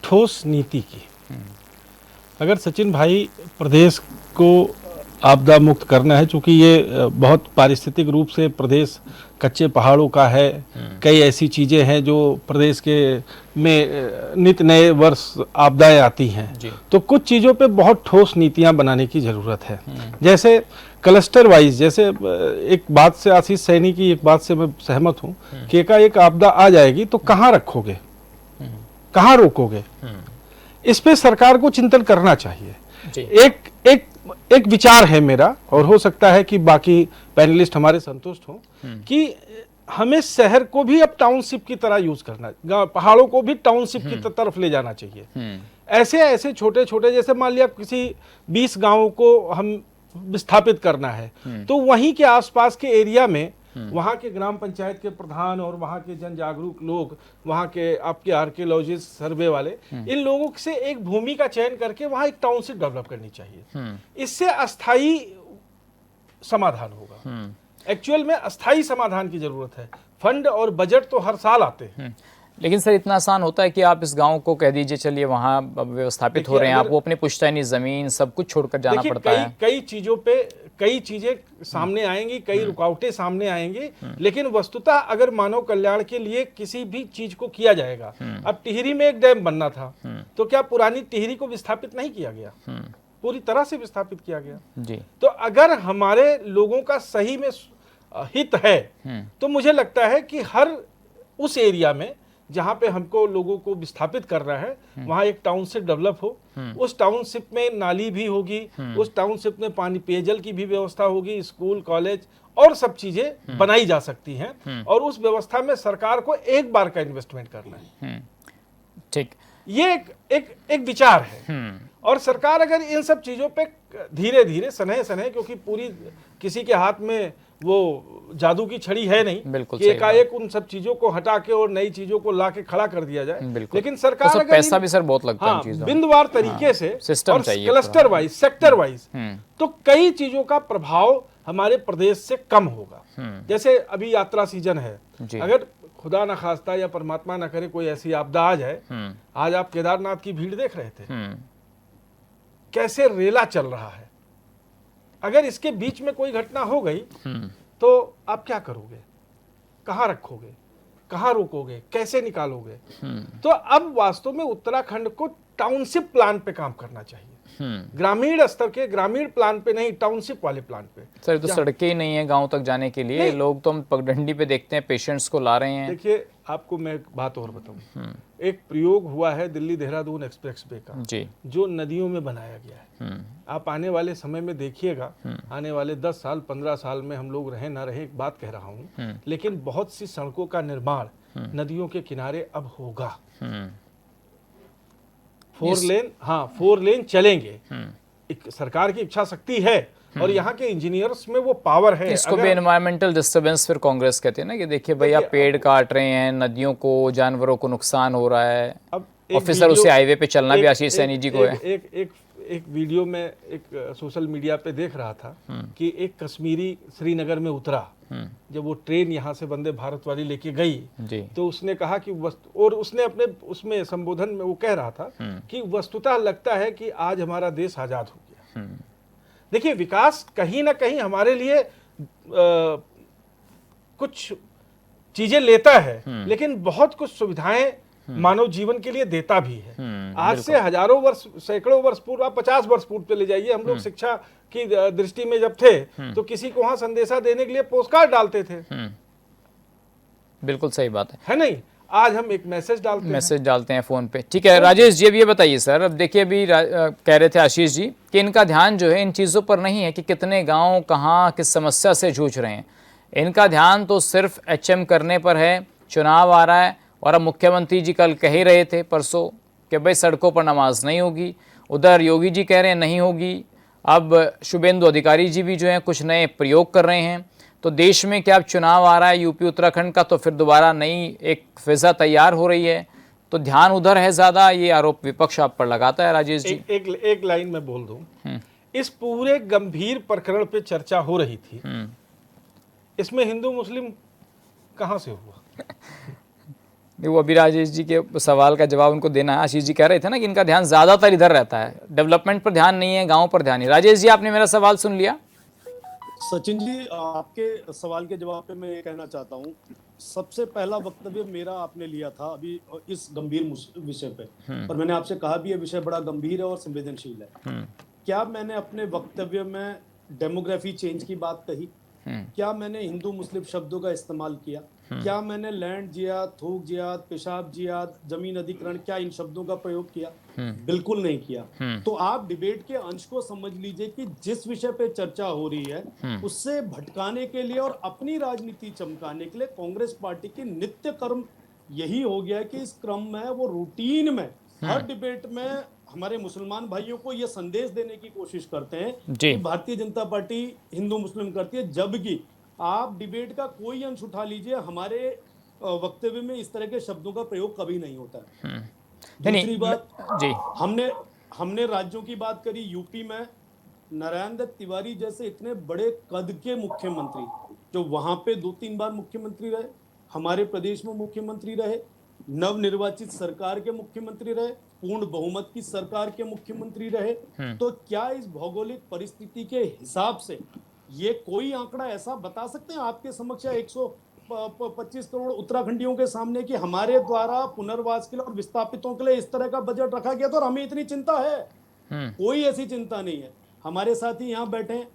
ठोस नीति की। अगर सचिन भाई प्रदेश को आपदा मुक्त करना है, चूंकि ये बहुत पारिस्थितिक रूप से प्रदेश कच्चे पहाड़ों का है, कई ऐसी चीज़ें हैं जो प्रदेश के में नित नए वर्ष आपदाएं आती हैं, तो कुछ चीज़ों पे बहुत ठोस नीतियां बनाने की ज़रूरत है। जैसे क्लस्टर वाइज, जैसे एक बात से आशीष सैनी की एक बात से मैं सहमत हूँ कि एकाएक आपदा आ जाएगी तो कहाँ रखोगे, कहाँ रोकोगे, इस पे सरकार को चिंतन करना चाहिए। एक विचार है मेरा, और हो सकता है कि बाकी पैनलिस्ट हमारे संतुष्ट हों, कि हमें शहर को भी अब टाउनशिप की तरह यूज करना, पहाड़ों को भी टाउनशिप की तरफ ले जाना चाहिए। ऐसे ऐसे छोटे छोटे, जैसे मान लिया किसी 20 गांवों को हम विस्थापित करना है, तो वहीं के आसपास के एरिया में वहाँ के ग्राम पंचायत के प्रधान और वहाँ के जन जागरूक लोग, वहाँ के आपके आर्कियोलॉजिस्ट, सर्वे वाले, इन लोगों से एक भूमि का चयन करके वहाँ एक टाउनशिप डेवलप करनी चाहिए। इससे अस्थायी समाधान होगा। एक्चुअल में अस्थायी समाधान की जरूरत है। फंड और बजट तो हर साल आते हैं, लेकिन सर इतना आसान होता है कि आप इस गांव को कह दीजिए चलिए वहाँ व्यवस्थापित हो रहे हैं, आपको अपनी पुश्तैनी जमीन सब कुछ छोड़कर जाना पड़ता है। कई चीजों पे कई चीजें सामने आएंगी, कई रुकावटें सामने आएंगी, लेकिन वस्तुतः अगर मानव कल्याण के लिए किसी भी चीज को किया जाएगा, अब टिहरी में एक डैम बनना था, तो क्या पुरानी टिहरी को विस्थापित नहीं किया गया? पूरी तरह से विस्थापित किया गया जी। तो अगर हमारे लोगों का सही में हित है, तो मुझे लगता है कि हर उस एरिया में जहां पे हमको लोगों को विस्थापित करना है, वहां एक टाउनशिप डेवलप हो। उस टाउनशिप में नाली भी होगी, उस टाउनशिप में पानी पेयजल की भी व्यवस्था होगी, स्कूल कॉलेज और सब चीजें बनाई जा सकती हैं, और उस व्यवस्था में सरकार को एक बार का इन्वेस्टमेंट करना है। ठीक, ये एक विचार है। और सरकार अगर इन सब चीजों पे धीरे धीरे सनह, क्योंकि पूरी किसी के हाथ में वो जादू की छड़ी है नहीं कि एकाएक उन सब चीजों को हटा के और नई चीजों को ला के खड़ा कर दिया जाए, लेकिन सरकार तो अगर पैसा भी सर बहुत लगता है चीजों, बिंदुवार तरीके से और क्लस्टर वाइज, सेक्टर वाइज, तो कई चीजों का प्रभाव हमारे प्रदेश से कम होगा। जैसे अभी यात्रा सीजन है, अगर खुदा न खास्ता या परमात्मा न करे कोई ऐसी आपदा आ जाए, आज आप केदारनाथ की भीड़ देख रहे थे, कैसे रेला चल रहा है। अगर इसके बीच में कोई घटना हो गई तो आप क्या करोगे, कहां रखोगे, कहां रोकोगे, कैसे निकालोगे? तो अब वास्तव में उत्तराखंड को टाउनशिप प्लान पे काम करना चाहिए, ग्रामीण स्तर के, ग्रामीण प्लान पे नहीं, टाउनशिप वाले प्लान पे। सर तो सड़कें ही नहीं है गांव तक जाने के लिए, लोग तो हम पगडंडी पे देखते हैं पेशेंट्स को ला रहे हैं। देखिए आपको मैं एक बात और बताऊं, एक प्रयोग हुआ है दिल्ली देहरादून एक्सप्रेस वे का जी, जो नदियों में बनाया गया है। आप आने वाले समय में देखिएगा, आने वाले 10 साल 15 साल में हम लोग रहे ना रहे, एक बात कह रहा हूं, लेकिन बहुत सी सड़कों का निर्माण नदियों के किनारे अब होगा। 4 लेन चलेंगे। सरकार की इच्छा शक्ति है और यहाँ के इंजीनियर्स में वो पावर है। इसको भी एनवायरमेंटल डिस्टर्बेंस फिर कांग्रेस कहते हैं ना, कि देखिए भैया पेड़ काट रहे हैं, नदियों को, जानवरों को नुकसान हो रहा है। अब ऑफिसर उसे हाईवे पे चलना भी आशीष सैनी जी को है। एक वीडियो में एक सोशल मीडिया पे देख रहा था कि एक कश्मीरी श्रीनगर में उतरा, जब वो ट्रेन यहाँ से वंदे भारत वाली लेके गई, तो उसने कहा कि और उसने अपने उसमें संबोधन में वो कह रहा था कि वस्तुतः लगता है कि आज हमारा देश आजाद हो गया। देखिए विकास कहीं ना कहीं हमारे लिए कुछ चीजें लेता है, लेकिन बहुत कुछ सुविधाएं मानव जीवन के लिए देता भी है। आज से हजारों वर्ष, सैकड़ों वर्ष पूर्व, आप 50 वर्ष पूर्व चले जाइए, हम लोग शिक्षा की दृष्टि में जब थे तो किसी को वहां संदेशा देने के लिए पोस्टकार्ड डालते थे। बिल्कुल सही बात है नहीं? आज हम एक मैसेज डालते हैं फोन पे। ठीक है राजेश जी, अब ये बताइए सर, अब देखिए अभी कह रहे थे आशीष जी कि इनका ध्यान जो है इन चीज़ों पर नहीं है कि कितने गांव कहाँ किस समस्या से जूझ रहे हैं। इनका ध्यान तो सिर्फ HM करने पर है, चुनाव आ रहा है और अब मुख्यमंत्री जी कल कह ही रहे थे परसों कि भाई सड़कों पर नमाज नहीं होगी, उधर योगी जी कह रहे हैं नहीं होगी, अब शुभेंदु अधिकारी जी भी जो हैं कुछ नए प्रयोग कर रहे हैं। तो देश में क्या अब चुनाव आ रहा है यूपी उत्तराखंड का, तो फिर दोबारा नई एक फिजा तैयार हो रही है, तो ध्यान उधर है ज़्यादा, ये आरोप विपक्ष आप पर लगाता है राजेश जी। एक लाइन में बोल दूं, इस पूरे गंभीर प्रकरण पे चर्चा हो रही थी, इसमें हिंदू मुस्लिम कहां से हुआ? वो अभी राजेश जी के सवाल का जवाब उनको देना है। आशीष जी कह रहे थे ना कि इनका ध्यान ज़्यादातर इधर रहता है, डेवलपमेंट पर ध्यान नहीं है, गाँव पर ध्यान नहीं। राजेश जी आपने मेरा सवाल सुन लिया? सचिन जी, आपके सवाल के जवाब पे मैं ये कहना चाहता हूँ, सबसे पहला वक्तव्य मेरा आपने लिया था अभी इस गंभीर विषय पे, और मैंने आपसे कहा भी ये विषय बड़ा गंभीर है और संवेदनशील है। क्या मैंने अपने वक्तव्य में डेमोग्राफी चेंज की बात कही? क्या मैंने हिंदू मुस्लिम शब्दों का इस्तेमाल किया? क्या मैंने लैंड जिहाद, थूक जिहाद, पेशाब जिहाद, जमीन अधिग्रहण, क्या इन शब्दों का प्रयोग किया? बिल्कुल नहीं किया। तो आप डिबेट के अंश को समझ लीजिए कि जिस विषय पे चर्चा हो रही है उससे भटकाने के लिए और अपनी राजनीति चमकाने के लिए कांग्रेस पार्टी की नित्य कर्म यही हो गया है कि इस क्रम में वो रूटीन में हर डिबेट में हमारे मुसलमान भाइयों को ये संदेश देने की कोशिश करते हैं कि भारतीय जनता पार्टी हिंदू मुस्लिम करती है, जबकि आप डिबेट का कोई अंश उठा लीजिए, हमारे वक्तव्य में इस तरह के शब्दों का प्रयोग कभी नहीं होता है। दूसरी बात जी, हमने राज्यों की बात करी। यूपी में नारायण दत्त तिवारी जैसे इतने बड़े कद के मुख्यमंत्री जो वहां पे 2-3 बार मुख्यमंत्री रहे, हमारे प्रदेश में मुख्यमंत्री रहे, नवनिर्वाचित सरकार के मुख्यमंत्री रहे, पूर्ण बहुमत की सरकार के मुख्यमंत्री रहे, तो क्या इस भौगोलिक परिस्थिति के हिसाब से ये कोई आंकड़ा ऐसा बता सकते हैं आपके समक्ष 125 करोड़ उत्तराखंडियों के सामने कि हमारे द्वारा पुनर्वास के लिए और विस्थापितों के लिए इस तरह का बजट रखा गया था और हमें इतनी चिंता है? कोई ऐसी चिंता नहीं है। हमारे साथी यहाँ बैठे हैं,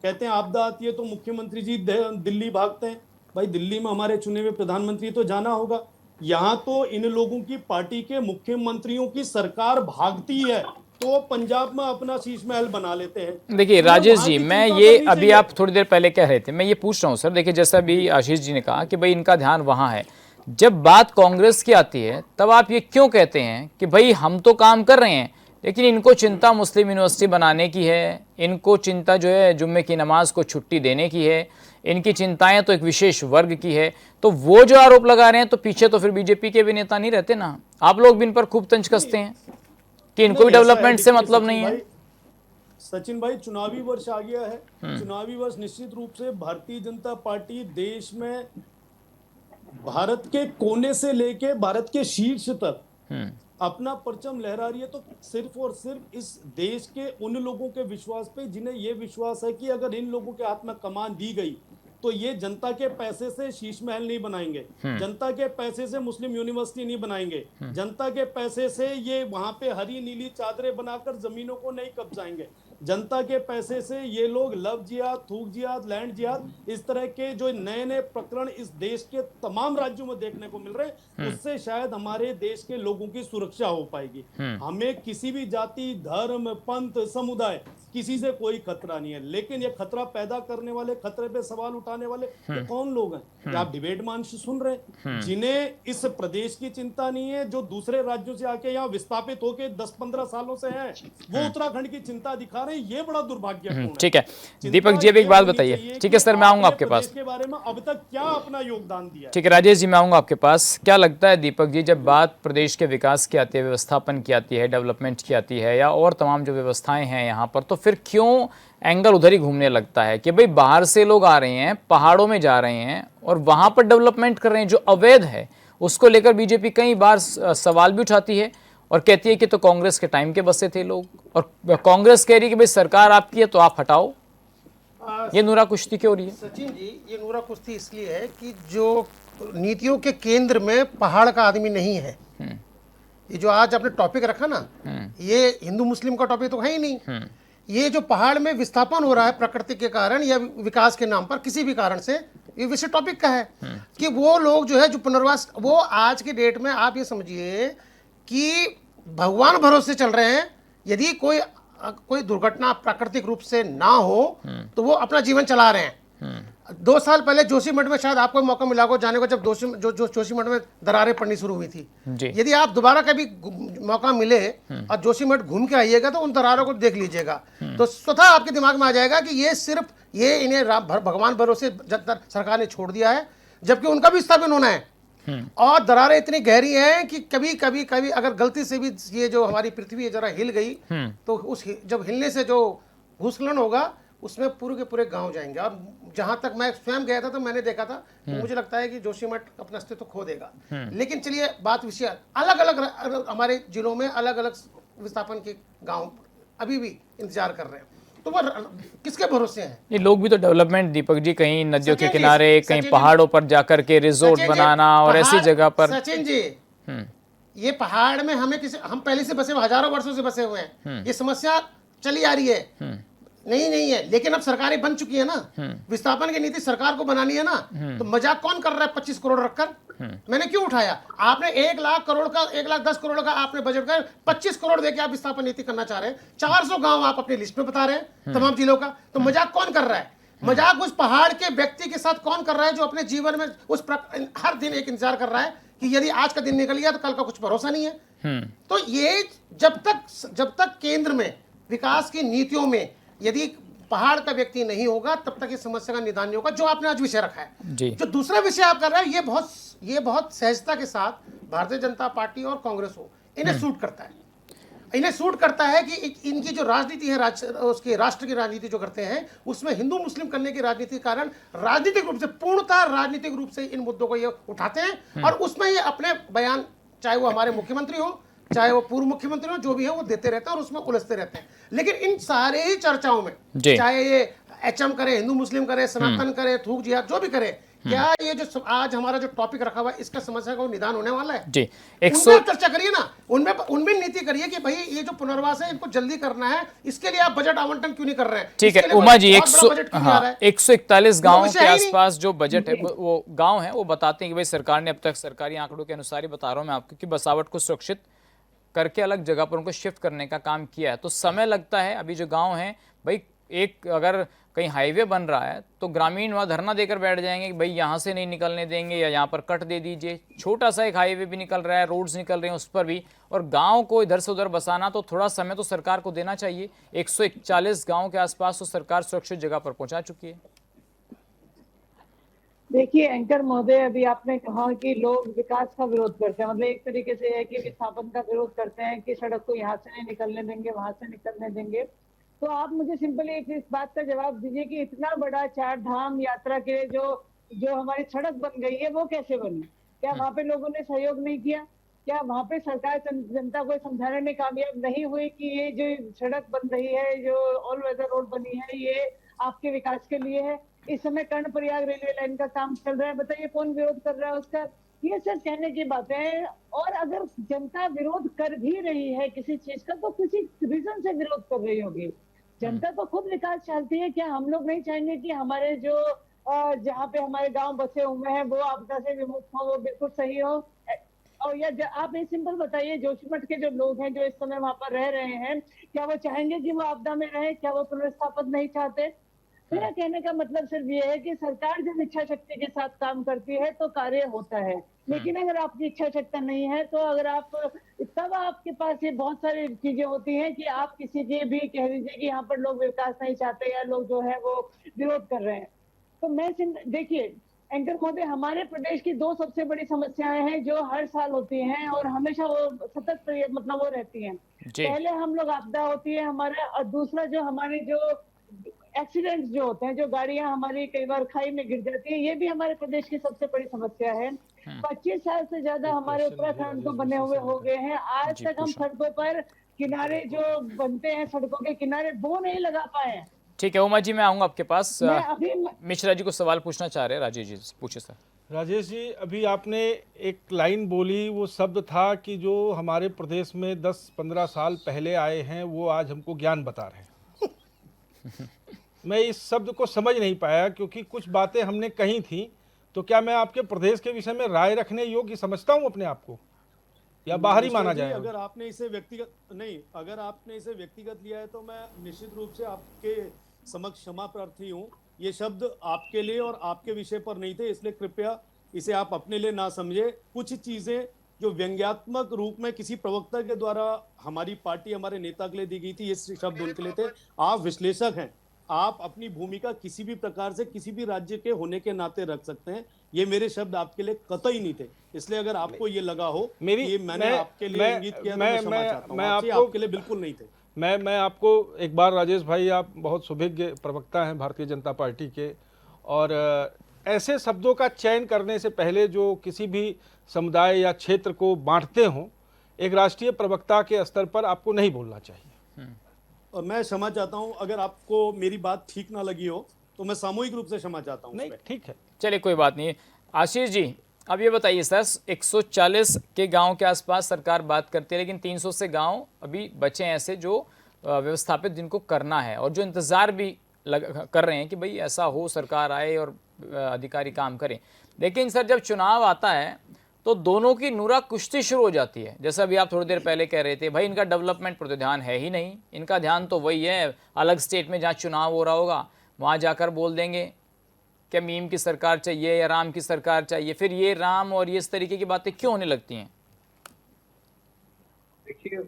कहते हैं आपदा आती है तो मुख्यमंत्री जी दिल्ली भागते हैं। भाई दिल्ली में हमारे चुने हुए प्रधानमंत्री तो जाना होगा, यहाँ तो इन लोगों की पार्टी के मुख्यमंत्रियों की सरकार भागती है तो पंजाब में अपना शीश महल बना लेते हैं। देखिए राजेश जी, मैं ये अभी आप थोड़ी देर पहले कह रहे थे, मैं ये पूछ रहा हूँ सर, देखिए जैसा भी आशीष जी ने कहा कि भाई इनका ध्यान वहाँ है, जब बात कांग्रेस की आती है तब आप ये क्यों कहते हैं कि भाई हम तो काम कर रहे हैं लेकिन इनको चिंता मुस्लिम यूनिवर्सिटी बनाने की है, इनको चिंता जो है जुम्मे की नमाज को छुट्टी देने की है, इनकी चिंताएं तो एक विशेष वर्ग की है, तो वो जो आरोप लगा रहे हैं तो पीछे तो फिर बीजेपी के भी नेता नहीं रहते ना, आप लोग भी इन पर खूब तंज कसते हैं कि इनको भी डेवलपमेंट से मतलब नहीं है। सचिन भाई, चुनावी वर्ष आ गया है, चुनावी वर्ष निश्चित रूप से भारतीय जनता पार्टी देश में भारत के कोने से लेके भारत के शीर्ष तक अपना परचम लहरा रही है, तो सिर्फ और सिर्फ इस देश के उन लोगों के विश्वास पे जिन्हें यह विश्वास है कि अगर इन लोगों के हाथ में कमान दी गई तो ये जनता के पैसे से शीश महल नहीं बनाएंगे, जनता के पैसे से मुस्लिम यूनिवर्सिटी नहीं बनाएंगे, जनता के पैसे से ये वहां पे हरी नीली चादरें बनाकर जमीनों को नहीं कब्जाएंगे, जनता के पैसे से ये लोग लव जिहाद, थूक जिहाद, लैंड जिहाद, इस तरह के जो नए नए प्रकरण इस देश के तमाम राज्यों में देखने को मिल रहे हैं, उससे शायद हमारे देश के लोगों की सुरक्षा हो पाएगी। हमें किसी भी जाति, धर्म, पंथ, समुदाय किसी से कोई खतरा नहीं है, लेकिन ये खतरा पैदा करने वाले, खतरे पे सवाल उठाने वाले तो कौन लोग हैं? आप डिबेट में अंश सुन रहे हैं, जिन्हें इस प्रदेश की चिंता नहीं है, जो दूसरे राज्यों से आके यहाँ विस्थापित होके 10-15 सालों से हैं, वो उत्तराखंड की चिंता दिखा रहे हैं। ये बड़ा दुर्भाग्यपूर्ण है। ठीक है दीपक जी, अब एक बात बताइए। ठीक है सर, मैं आऊंगा आपके पास। के बारे में अब तक क्या अपना योगदान दिया? ठीक है राजेश जी, मैं आऊंगा आपके पास। क्या लगता है दीपक जी, जब बात प्रदेश के विकास की आती है, व्यवस्थापन की आती है, डेवलपमेंट की आती है, या और तमाम जो व्यवस्थाएं हैं यहाँ पर, तो फिर क्यों एंगल उधर ही घूमने लगता है कि भाई बाहर से लोग आ रहे हैं, पहाड़ों में जा रहे हैं और वहां पर डेवलपमेंट कर रहे हैं जो अवैध है, उसको लेकर बीजेपी कई बार सवाल भी उठाती है और कहती है कि तो कांग्रेस के टाइम के बसे थे लोग, और कांग्रेस कह रही है कि भाई सरकार आपकी है तो आप हटाओ। ये नूरा कुश्ती क्यों हो रही है? सचिन जी, ये नूरा कुश्ती इसलिए है कि जो नीतियों के केंद्र में पहाड़ का आदमी नहीं है। ये जो आज आपने टॉपिक रखा ना, ये हिंदू मुस्लिम का टॉपिक तो है ही नहीं। ये जो पहाड़ में विस्थापन हो रहा है प्रकृति के कारण या विकास के नाम पर किसी भी कारण से, ये विषय टॉपिक का है कि वो लोग जो है जो पुनर्वास, वो आज के डेट में आप ये समझिए कि भगवान भरोसे चल रहे हैं। यदि कोई दुर्घटना प्राकृतिक रूप से ना हो तो वो अपना जीवन चला रहे हैं। 2 साल पहले जोशीमठ में शायद आपको मौका मिला हो जाने को, जब जोशीमठ में दरारें पड़नी शुरू हुई थी। यदि आप दोबारा कभी मौका मिले और जोशीमठ घूम के आइएगा तो उन दरारों को देख लीजिएगा, तो स्वतः आपके दिमाग में आ जाएगा कि ये सिर्फ इन्हें भगवान भरोसे सरकार ने छोड़ दिया है, जबकि उनका भी विस्थापन होना है। और दरारें इतनी गहरी हैं कि कभी अगर गलती से भी ये जो हमारी पृथ्वी जरा हिल गई तो उस जब हिलने से जो भूस्खलन होगा उसमें पूरे के पूरे गांव जाएंगे। और जहां तक मैं स्वयं गया था तो मैंने देखा था, तो मुझे लगता है कि जोशीमठ अपना अस्तित्व खो देगा। लेकिन चलिए बात विषय, अलग अलग हमारे जिलों में अलग अलग विस्थापन के गांव अभी भी इंतजार कर रहे हैं, तो वो किसके भरोसे हैं? ये लोग भी तो डेवलपमेंट, दीपक जी, कहीं नदियों के किनारे, कहीं पहाड़ों पर जाकर के रिजोर्ट बनाना और ऐसी जगह पर। सचिन जी, ये पहाड़ में हम पहले से बसे हुए, हजारों वर्षों से बसे हुए हैं, ये समस्या चली आ रही है, नहीं है। लेकिन अब सरकारें बन चुकी है ना, विस्थापन की नीति सरकार को बनानी है ना, तो मजाक कौन कर रहा है 25 करोड़ रखकर? मैंने क्यों उठाया? आपने 1 लाख करोड़ का, 1 लाख 10 करोड़ का आपने बजट कर, 25 करोड़ देके आप विस्थापन नीति करना चाह रहे हैं। 400 गांव आप अपनी लिस्ट में बता रहे हैं तमाम जिलों का, तो मजाक कौन कर रहा है? मजाक उस पहाड़ के व्यक्ति के साथ कौन कर रहा है जो अपने जीवन में हर दिन एक इंतजार कर रहा है कि यदि आज का दिन निकल गया तो कल का कुछ भरोसा नहीं है। तो ये जब तक केंद्र में विकास की नीतियों में यदि पहाड़ का व्यक्ति नहीं होगा, तब तक इस समस्या का निदान नहीं होगा, जो आपने आज विषय रखा है। जो दूसरा विषय आप कर रहे हैं, ये बहुत सहजता के साथ भारतीय जनता पार्टी और कांग्रेस हो, इन्हें सूट करता है। इन्हें सूट करता है कि इनकी जो राजनीति है, उसकी राष्ट्र की राजनीति जो करते हैं, उसमें हिंदू मुस्लिम करने की राजनीति के कारण राजनीतिक रूप से, पूर्णतः राजनीतिक रूप से इन मुद्दों को ये उठाते हैं और उसमें ये अपने बयान, चाहे वो हमारे मुख्यमंत्री हो, चाहे वो पूर्व मुख्यमंत्री हो, जो भी है वो देते रहते हैं और उसमें उलझते रहते हैं। लेकिन इन सारे ही चर्चाओं में, चाहे ये एचएम करे, हिंदू मुस्लिम करे, सनातन करे, थूक जिहाद, जो भी करे, क्या ये जो आज हमारा जो टॉपिक रखा हुआ है, इसका समस्या का निदान होने वाला है? जी, उनमें चर्चा करिए ना, उनमें नीति करिए कि भाई ये जो पुनर्वास है इनको जल्दी करना है, इसके लिए आप बजट आवंटन क्यों नहीं कर रहे हैं? ठीक है उमा जी, 141 गांवों के आसपास जो बजट है, वो गांव है, वो बताते हैं कि भाई सरकार ने अब तक, सरकारी आंकड़ों के अनुसार ही बता रहा हूं मैं आपको, कि बसावट को सुरक्षित करके अलग जगह पर उनको शिफ्ट करने का काम किया है। तो समय लगता है। अभी जो गांव हैं भाई, एक अगर कहीं हाईवे बन रहा है तो ग्रामीण वहाँ धरना देकर बैठ जाएंगे कि भाई यहाँ से नहीं निकलने देंगे या यहाँ पर कट दे दीजिए। छोटा सा एक हाईवे भी निकल रहा है, रोड्स निकल रहे हैं उस पर भी, और गांव को इधर से उधर बसाना, तो थोड़ा समय तो सरकार को देना चाहिए। 141 गाँव के आसपास तो सरकार सुरक्षित जगह पर पहुँचा चुकी है। देखिए एंकर महोदय, अभी आपने कहा कि लोग विकास का विरोध करते हैं, मतलब एक तरीके से है कि विस्थापन का विरोध करते हैं कि सड़क को यहाँ से नहीं निकलने देंगे, वहां से निकलने देंगे। तो आप मुझे सिंपली एक इस बात का जवाब दीजिए कि इतना बड़ा 4 धाम यात्रा के लिए जो हमारी सड़क बन गई है, वो कैसे बनी? क्या वहाँ पे लोगों ने सहयोग नहीं किया? क्या वहाँ पे सरकार जनता को समझाने में कामयाब नहीं हुई कि ये जो सड़क बन रही है, जो ऑल वेदर रोड बनी है, ये आपके विकास के लिए है? इस समय कर्णप्रयाग रेलवे लाइन का काम चल रहा है, बताइए कौन विरोध कर रहा है उसका? ये सब कहने की बातें हैं। और अगर जनता विरोध कर भी रही है किसी चीज का, तो किसी रीजन से विरोध कर रही होगी। जनता तो खुद विकास चाहती है। क्या हम लोग नहीं चाहेंगे कि हमारे जो जहाँ पे हमारे गांव बसे हुए हैं वो आपदा से विमुक्त हो, वो बिल्कुल सही हो? और या आप ये सिंपल बताइए, जोशीमठ के जो लोग हैं जो इस समय वहां पर रह रहे हैं, क्या वो चाहेंगे कि वो आपदा में रहे? क्या वो पुनर्स्थापित नहीं चाहते? मेरा कहने का मतलब सिर्फ ये है कि सरकार जब इच्छा शक्ति के साथ काम करती है तो कार्य होता है। लेकिन अगर आपकी इच्छा शक्ति नहीं है, तो अगर आप तब आपके पास ये बहुत सारी चीजें होती हैं कि आप किसी की भी कह दीजिए कि यहाँ पर लोग विकास नहीं चाहते या लोग जो है वो विरोध कर रहे हैं। तो मैं देखिए एंकर महोदय, हमारे प्रदेश की 2 सबसे बड़ी समस्याएं हैं जो हर साल होती हैं और हमेशा वो सतत मतलब वो रहती हैं। पहले हम लोग आपदा होती है हमारे, और दूसरा जो हमारे जो एक्सीडेंट्स जो होते हैं, जो गाड़ियां हमारी कई बार खाई में गिर जाती है, ये भी हमारे प्रदेश की सबसे बड़ी समस्या है। 25 साल से ज्यादा हमारे उत्तराखंड को बने हुए हो गए हैं, आज तक हम सड़कों पर किनारे जो बनते हैं, सड़कों के किनारे वो नहीं लगा पाए हैं। ठीक है उमा जी, मैं आऊंगा आपके पास। मिश्रा जी को सवाल पूछना चाह रहे हैं। राजेश जी पूछे सर। राजेश जी, अभी आपने एक लाइन बोली, वो शब्द था कि जो हमारे प्रदेश में 10-15 साल पहले आए हैं वो आज हमको ज्ञान बता रहे हैं। मैं इस शब्द को समझ नहीं पाया, क्योंकि कुछ बातें हमने कही थी। तो क्या मैं आपके प्रदेश के विषय में राय रखने योग्य समझता हूं अपने आप को, या बाहरी माना जाए? अगर आपने इसे व्यक्तिगत लिया है तो मैं निश्चित रूप से आपके समक्ष क्षमा प्रार्थी हूं। ये शब्द आपके लिए और आपके विषय पर नहीं थे, इसलिए कृपया इसे आप अपने लिए ना समझे। कुछ चीजें जो व्यंग्यात्मक रूप में किसी प्रवक्ता के द्वारा हमारी पार्टी, हमारे नेता के लिए दी गई थी, ये शब्द उनके लिए थे। आप विश्लेषक हैं, आप अपनी भूमिका किसी भी प्रकार से किसी भी राज्य के होने के नाते रख सकते हैं। ये मेरे शब्द आपके लिए कतई नहीं थे, इसलिए अगर आपको ये लगा हो मेरी ये मैंने आपके लिए इंगित किया तो मैं क्षमा चाहता हूं। आपके लिए बिल्कुल नहीं थे। मैं आपको एक बार, राजेश भाई, आप बहुत सुभिज्ञ प्रवक्ता हैं भारतीय जनता पार्टी के, और ऐसे शब्दों का चयन करने से पहले जो किसी भी समुदाय या क्षेत्र को बांटते हों, एक राष्ट्रीय प्रवक्ता के स्तर पर आपको नहीं बोलना चाहिए। और मैं क्षमा चाहता हूं, अगर आपको मेरी बात ठीक ना लगी हो तो मैं सामूहिक रूप से क्षमा चाहता हूं। नहीं, ठीक है, चलिए कोई बात नहीं। आशीष जी, अब ये बताइए सर, 140 के गांव के आसपास सरकार बात करती है, लेकिन 300 से गांव अभी बचे हैं ऐसे जो व्यवस्थापित जिनको करना है और जो इंतज़ार भी कर रहे हैं कि भाई ऐसा हो, सरकार आए और अधिकारी काम करें। लेकिन सर जब चुनाव आता है तो दोनों की नूरा कुश्ती शुरू हो जाती है। जैसा अभी आप थोड़ी देर पहले कह रहे थे, भाई इनका डेवलपमेंट पर तो ध्यान है ही नहीं, इनका ध्यान तो वही है अलग स्टेट में जहाँ चुनाव हो रहा होगा वहाँ जाकर बोल देंगे क्या मीम की सरकार चाहिए या राम की सरकार चाहिए। फिर ये राम और ये इस तरीके की बातें क्यों होने लगती हैं? देखिए,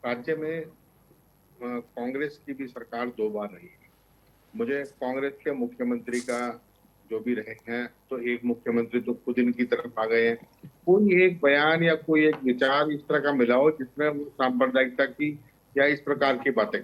राज्य में कांग्रेस की भी सरकार 2 बार रही है। मुझे कांग्रेस के मुख्यमंत्री का जो भी रहे हैं, तो एक मुख्यमंत्री तो खुद इनकी तरफ आ गए हैं। कोई एक बयान या कोई एक विचार इस तरह का मिला हो जिसमें वो सांप्रदायिकता की या इस प्रकार की बातें,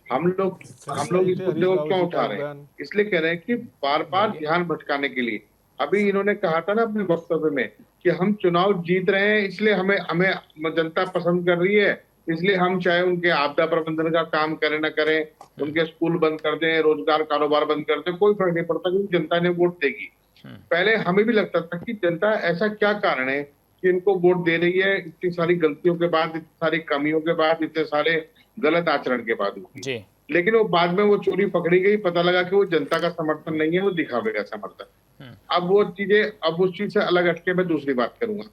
हम लोग इस मुद्दे को क्यों उठा रहे हैं? इसलिए कह रहे हैं कि बार बार ध्यान भटकाने के लिए। अभी इन्होंने कहा था ना अपने वक्तव्य में कि हम चुनाव जीत रहे हैं, इसलिए हमें जनता पसंद कर रही है, इसलिए हम चाहे उनके आपदा प्रबंधन का काम करें ना करें, उनके स्कूल बंद कर दें, रोजगार कारोबार बंद कर दें, कोई फर्क नहीं पड़ता क्योंकि जनता ने वोट देगी। पहले हमें भी लगता था कि जनता ऐसा क्या कारण है कि इनको वोट दे रही है, इतनी सारी गलतियों के बाद, इतनी सारी कमियों के बाद, इतने सारे गलत आचरण के बाद हुई। लेकिन वो बाद में वो चोरी पकड़ी गई, पता लगा कि वो जनता का समर्थन नहीं है, वो दिखावे का समर्थन। अब वो चीजें, अब उस चीज से अलग हटके मैं दूसरी बात करूंगा।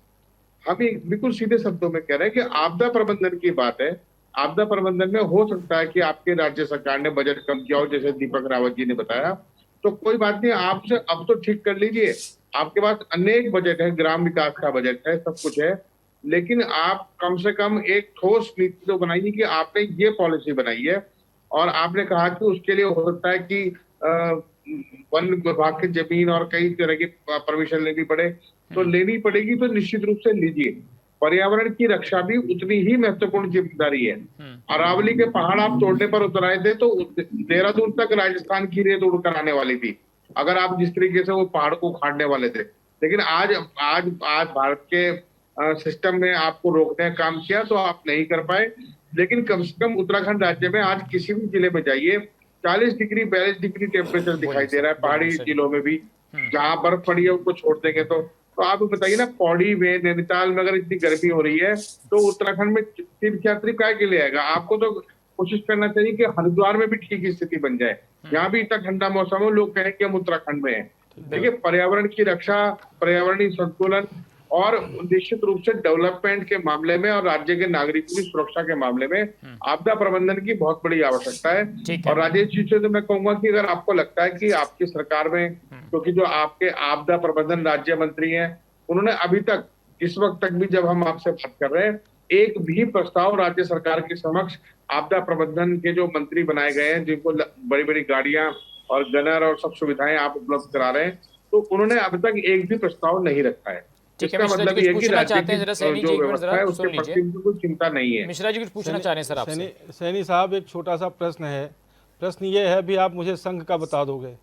हम बिल्कुल सीधे शब्दों में कह रहे हैं कि आपदा प्रबंधन की बात है। आपदा प्रबंधन में हो सकता है कि आपके राज्य सरकार ने बजट कम किया हो, जैसे दीपक रावत जी ने बताया, तो कोई बात नहीं, आपसे अब तो ठीक कर लीजिए। आपके पास अनेक बजट है, ग्राम विकास का बजट है, सब कुछ है, लेकिन आप कम से कम एक ठोस नीति तो बनाइए कि आपने ये पॉलिसी बनाई है और आपने कहा कि उसके लिए हो सकता है कि वन विभाग की जमीन और कई तरह की परमिशन लेनी पड़े, तो लेनी पड़ेगी, तो निश्चित रूप से लीजिए। पर्यावरण की रक्षा भी उतनी ही महत्वपूर्ण जिम्मेदारी है। अरावली के पहाड़ आप तोड़ने पर उतर आए थे तो देहरादून तक राजस्थान की रेत उड़कर आने वाली थी, अगर आप जिस तरीके से वो पहाड़ को उखाड़ने वाले थे। लेकिन आज भारत के सिस्टम में आपको रोकने का काम किया तो आप नहीं कर पाए। लेकिन कम से कम उत्तराखंड राज्य में आज किसी भी जिले में जाइए, 40 डिग्री 42 डिग्री टेम्परेचर दिखाई दे रहा है। पहाड़ी जिलों में भी जहां बर्फ पड़ी है उनको छोड़ देंगे तो आप बताइए ना, पौड़ी में, नैनीताल में अगर इतनी गर्मी हो रही है तो उत्तराखंड में तीर्थयात्री काय के लिए आएगा? आपको तो कोशिश करना चाहिए कि हरिद्वार में भी ठीक स्थिति बन जाए, यहाँ भी इतना ठंडा मौसम हो, लोग कहें कि हम उत्तराखंड में हैं। देखिए, पर्यावरण की रक्षा, पर्यावरणीय संतुलन और निश्चित रूप से डेवलपमेंट के मामले में और राज्य के नागरिकों की सुरक्षा के मामले में आपदा प्रबंधन की बहुत बड़ी आवश्यकता है। और राजेश जी से तो मैं कहूंगा कि अगर आपको लगता है कि आपकी सरकार में, क्योंकि जो आपके आपदा प्रबंधन राज्य मंत्री हैं, उन्होंने अभी तक, इस वक्त तक भी जब हम आपसे बात कर रहे हैं, एक भी प्रस्ताव राज्य सरकार के समक्ष आपदा प्रबंधन के जो मंत्री बनाए गए हैं, जिनको बड़ी बड़ी गाड़ियां और गनर और सब सुविधाएं आप उपलब्ध करा रहे हैं, तो उन्होंने अभी तक एक भी प्रस्ताव नहीं रखा है। इसका मतलब ये कि राज्य की जो व्यवस्था है उसके पश्चिम की कोई चिंता नहीं है। मिश्रा जी कुछ पूछना चाह रहे हैं सर आपसे। सैनी साहब, एक छोटा सा प्रश्न है। प्रश्न ये है, भी आप मुझे संघ का बता दोगे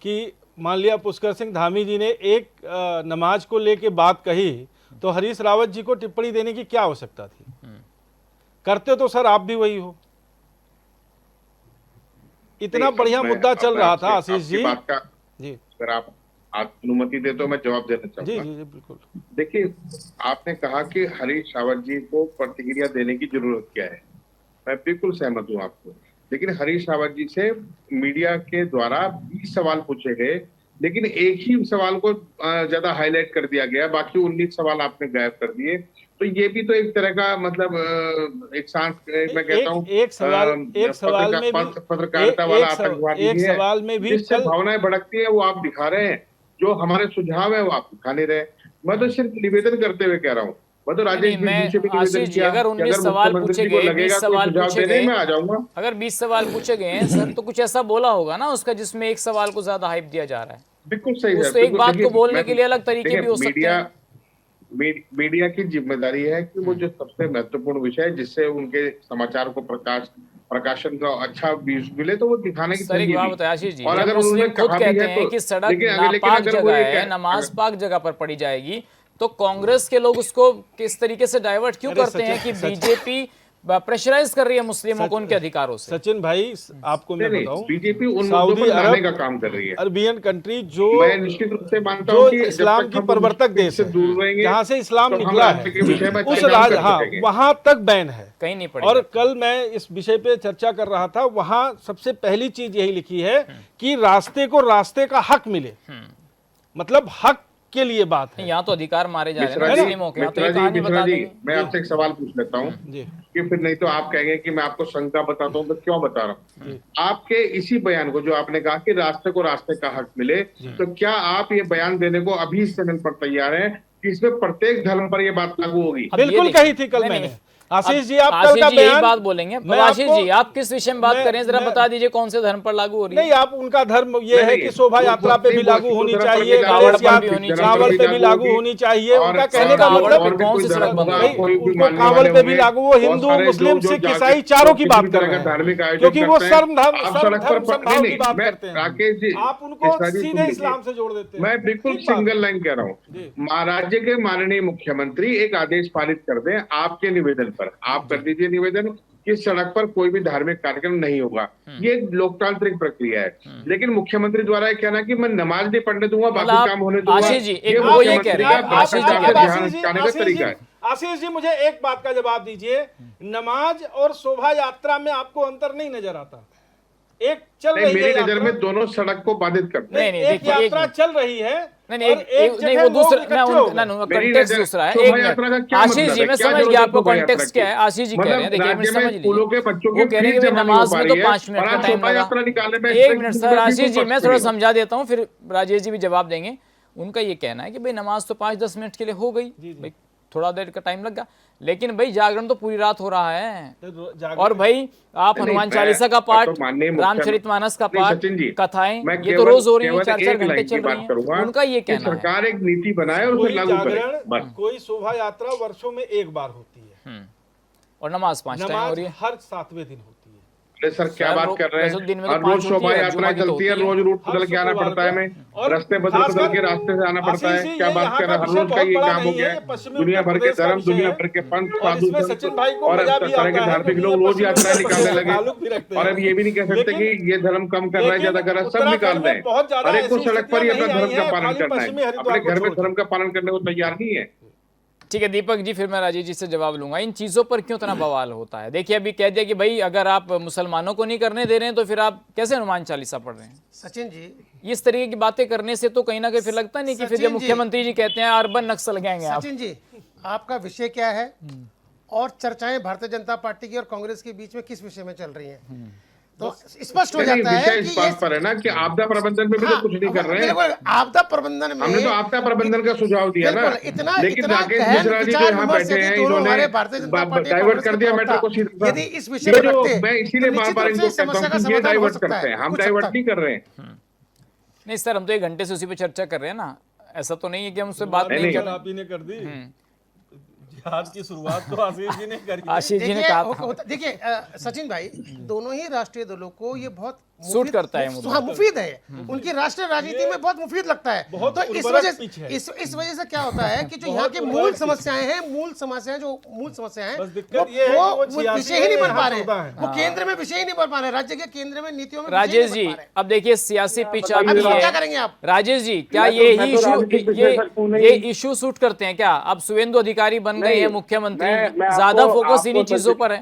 कि मान लिया पुष्कर सिंह धामी जी ने एक नमाज को लेके बात कही, तो हरीश रावत जी को टिप्पणी देने की क्या आवश्यकता थी? करते तो सर आप भी वही हो। इतना बढ़िया मुद्दा चल रहा था आशीष जी। जी, अगर आप अनुमति दे तो मैं जवाब देना चाहूंगा। जी बिल्कुल। देखिए, आपने कहा कि हरीश रावत जी को प्रतिक्रिया देने की जरूरत क्या है, मैं बिल्कुल सहमत हूँ आपको। लेकिन हरीश रावत जी से मीडिया के द्वारा 20 सवाल पूछे गए, लेकिन एक ही सवाल को ज्यादा हाईलाइट कर दिया गया, बाकी 19 सवाल आपने गायब कर दिए। तो ये भी तो एक तरह का मतलब एक सांस मैं कहता हूँ एक सवाल में भी पत्रकारिता वाला आतंकवादी एक है, सवाल में भी जिससे भावनाएं भड़कती है वो आप दिखा रहे हैं, जो हमारे सुझाव है वो आप दिखा नहीं रहे। मैं तो सिर्फ निवेदन करते हुए कह रहा हूँ, मैं तो राजेश जी से भी निवेदन किया, अगर 19 सवाल पूछे गए, 20 सवाल पूछे गए, मैं आ जाऊंगा। अगर 20 सवाल पूछे गए हैं सर, तो कुछ ऐसा बोला होगा ना उसका जिसमें एक सवाल को ज्यादा हाइप दिया जा रहा है। बिल्कुल सही है। तो एक बात को बोलने के लिए अलग तरीके भी हो सकते हैं। मीडिया की जिम्मेदारी है कि वो जो सबसे महत्वपूर्ण विषय है जिससे उनके समाचार को प्रकाशन का अच्छा व्यूज मिले तो वो दिखाने की सर एक बात बताया आशीष जी, और जब अगर मुस्लिम उन्होंने खुद कहा भी कहते है हैं तो कि सड़क लेकिन नापाक अगर वो जगह ये है, नमाज पाक जगह पर पड़ी जाएगी, तो कांग्रेस के लोग उसको किस तरीके से डाइवर्ट क्यों करते हैं कि बीजेपी प्रेशराइज कर रही है मुस्लिमों को उनके अधिकारों से। सचिन भाई आपको मैं बताऊं, बीजेपी उन मुद्दों पर लाने का काम कर रही है। अरबियन कंट्री जो मैं निश्चित रूप से मानता हूं कि इस्लाम की प्रवर्तक देश है, दूर रहेंगे, जहां से इस्लाम तो निकला है, उस राज वहां तक बैन है, कहीं नहीं पड़ी। और कल मैं इस विषय पे चर्चा कर रहा था, वहां सबसे पहली चीज यही लिखी है कि रास्ते को रास्ते का हक मिले, मतलब हक के लिए बात है। यहाँ तो अधिकार मारे जा रहे हैं मुस्लिमों के। तो ये कहानी बता देंगे। मैं आपसे एक सवाल पूछ लेता हूँ कि फिर नहीं तो आप कहेंगे कि मैं आपको शंका बताता हूँ, तो क्यों बता रहा हूँ। आपके इसी बयान को जो आपने कहा कि रास्ते को रास्ते का हक मिले, तो क्या आप ये बयान देने को अभी इस चैनल पर तैयार हैं कि इसमें प्रत्येक धर्म पर ये बात लागू होगी? बिल्कुल कही थी कल मैंने। आशीष जी आप कल का बयान बात बोलेंगे। आशीष जी आप किस विषय में बात करें, जरा बता दीजिए कौन से धर्म पर लागू हो रही है? नहीं, आप उनका धर्म ये है कि शोभा यात्रा पे भी लागू होनी चाहिए, कांवड़ पे भी लागू होनी चाहिए। उनका कहने का मतलब कौन सी सड़क बन रही है? उनको कांवड़ पे भी लागू, वो हिंदू मुस्लिम सिख ईसाई चारों की बात कर रहे हैं, क्योंकि वो सर्व समभाव की बात करते हैं। राकेश जी आप उनको सीधे इस्लाम से जोड़ देते हैं। मैं बिल्कुल सिंगल लाइन कह रहा हूँ, राज्य के माननीय मुख्यमंत्री एक आदेश पारित कर दें आपके निवेदन, आप कर दीजिए निवेदन कि सड़क पर कोई भी धार्मिक कार्यक्रम नहीं होगा। ये लोकतांत्रिक प्रक्रिया है, लेकिन मुख्यमंत्री द्वारा ये कहना कि मैं नमाज नहीं पढ़ने दूंगा, बाकी काम होने दूंगा, आशीष जी एक वो ये कह रहे हैं, आशीष जी मुझे एक बात का जवाब दीजिए, नमाज और शोभा यात्रा में आपको अंतर नहीं नजर आता? एक चल रही है मेरी नजर में दोनों सड़क को बाधित करते हैं। नहीं, एक यात्रा चल रही है, नहीं वो दूसरा कॉन्टेक्स्ट दूसरा है। एक आशीष जी मैं समझ गया आपको कॉन्टेक्स्ट क्या है। आशीष जी कह रहे हैं, देखिए मैं समझ लिया, वो कह रहे हैं कि नमाज में तो 5 मिनट का टाइम लगा। एक मिनट सर, आशीष जी मैं थोड़ा समझा देता हूँ, फिर राजेश जी भी जवाब देंगे। उनका ये कहना है कि भाई नमाज तो 5-10 मिनट के लिए हो गई, भाई थोड़ा देर का टाइम लगा, लेकिन भाई जागरण तो पूरी रात हो रहा है। और भाई आप हनुमान चालीसा का पाठ, रामचरितमानस का पाठ, कथाएं ये तो रोज हो रही है, 4-4 घंटे चल रही हैं। उनका ये कहना है सरकार एक नीति बनाए और उसे लागू करे। कोई शोभा यात्रा वर्षों में एक बार होती है और नमाज 5 टाइम हो रही है, हर 7वें दिन होती है। सर क्या बात कर रहे हैं, और रोज शोभा यात्रा चलती है, रोज रूट बदल के आना पड़ता है हमें, रास्ते बदल के रास्ते से आना पड़ता है। क्या बात कर रहे हैं, हर रोज का ये काम हो गया। दुनिया भर के धर्म, दुनिया भर के पंथ, साधु और तरह के धार्मिक लोग रोज यात्रा निकालने लगे, और अब ये भी नहीं कह सकते कि ये धर्म कम कर रहा है, ज्यादा कर रहा है, सब निकाल रहे हैं। हर एक को सड़क पर ही अपना धर्म का पालन करना है, अपने घर में धर्म का पालन करने को तैयार नहीं है। ठीक है दीपक जी, फिर मैं राजेश जी से जवाब लूंगा। इन चीजों पर क्यों इतना बवाल होता है? देखिए अभी कह दिया कि भाई अगर आप मुसलमानों को नहीं करने दे रहे हैं तो फिर आप कैसे हनुमान चालीसा पढ़ रहे हैं? सचिन जी इस तरीके की बातें करने से तो कहीं ना कहीं फिर लगता नहीं कि फिर जब मुख्यमंत्री जी कहते हैं अर्बन नक्सल गैंग है। सचिन जी आपका विषय क्या है और चर्चाएं भारतीय जनता पार्टी की और कांग्रेस के बीच में किस विषय में चल रही हैं? तो स्पष्ट हो जाता है इस बात पर है ना कि आपदा प्रबंधन में भी तो कुछ नहीं कर रहे हैं। आपदा प्रबंधन में हमने तो आपदा प्रबंधन का सुझाव दिया ना, लेकिन राकेश मिश्रा जी जो यहाँ बैठे हैं इन्होंने डाइवर्ट कर दिया मैटर को सीधा। यदि इस विषय में मैं इसीलिए बार-बार इनको कहता हूं कि ये डाइवर्ट करते हैं, हम डाइवर्ट नहीं कर रहे हैं। नहीं सर, हम तो 1 घंटे से उसी पे चर्चा कर रहे हैं ना, ऐसा तो नहीं है कि हम उससे बात नहीं कर रहे। आप ही ने कर दी आज की शुरुआत तो आशीष जी ने करी। आशीष जी ने कहा। देखिए सचिन भाई, दोनों ही राष्ट्रीय दलों को ये बहुत सूट करता है, मुफीद है, उनकी राष्ट्रीय राजनीति में बहुत मुफीद लगता है। तो इस वजह से क्या होता है कि जो यहाँ की मूल समस्याएं हैं, वो विषय ही नहीं बन पा रहे हैं, वो केंद्र में विषय ही नहीं बन पा रहे, राज्य के केंद्र में नीतियों में। राजेश जी अब देखिए सियासी पिच आ गई है, क्या करेंगे आप? राजेश जी क्या ये इशू सूट करते हैं क्या? अब सुवेंदु अधिकारी बन गए हैं मुख्यमंत्री, ज्यादा फोकस इन्हीं चीजों पर है।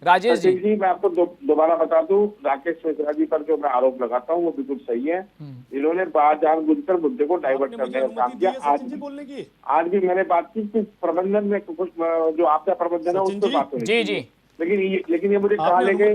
राजेश जी, जी मैं आपको दोबारा बता दूं, राकेश मिश्रा जी पर जो मैं आरोप लगाता हूँ वो बिल्कुल सही है। इन्होंने जानबूझकर मुद्दे को डाइवर्ट करने का काम किया। आज भी मैंने बात की कि प्रबंधन में कुछ जो आपदा प्रबंधन है उस पर बात होनी जी चाहिए। लेकिन ये मुझे कहा लेके,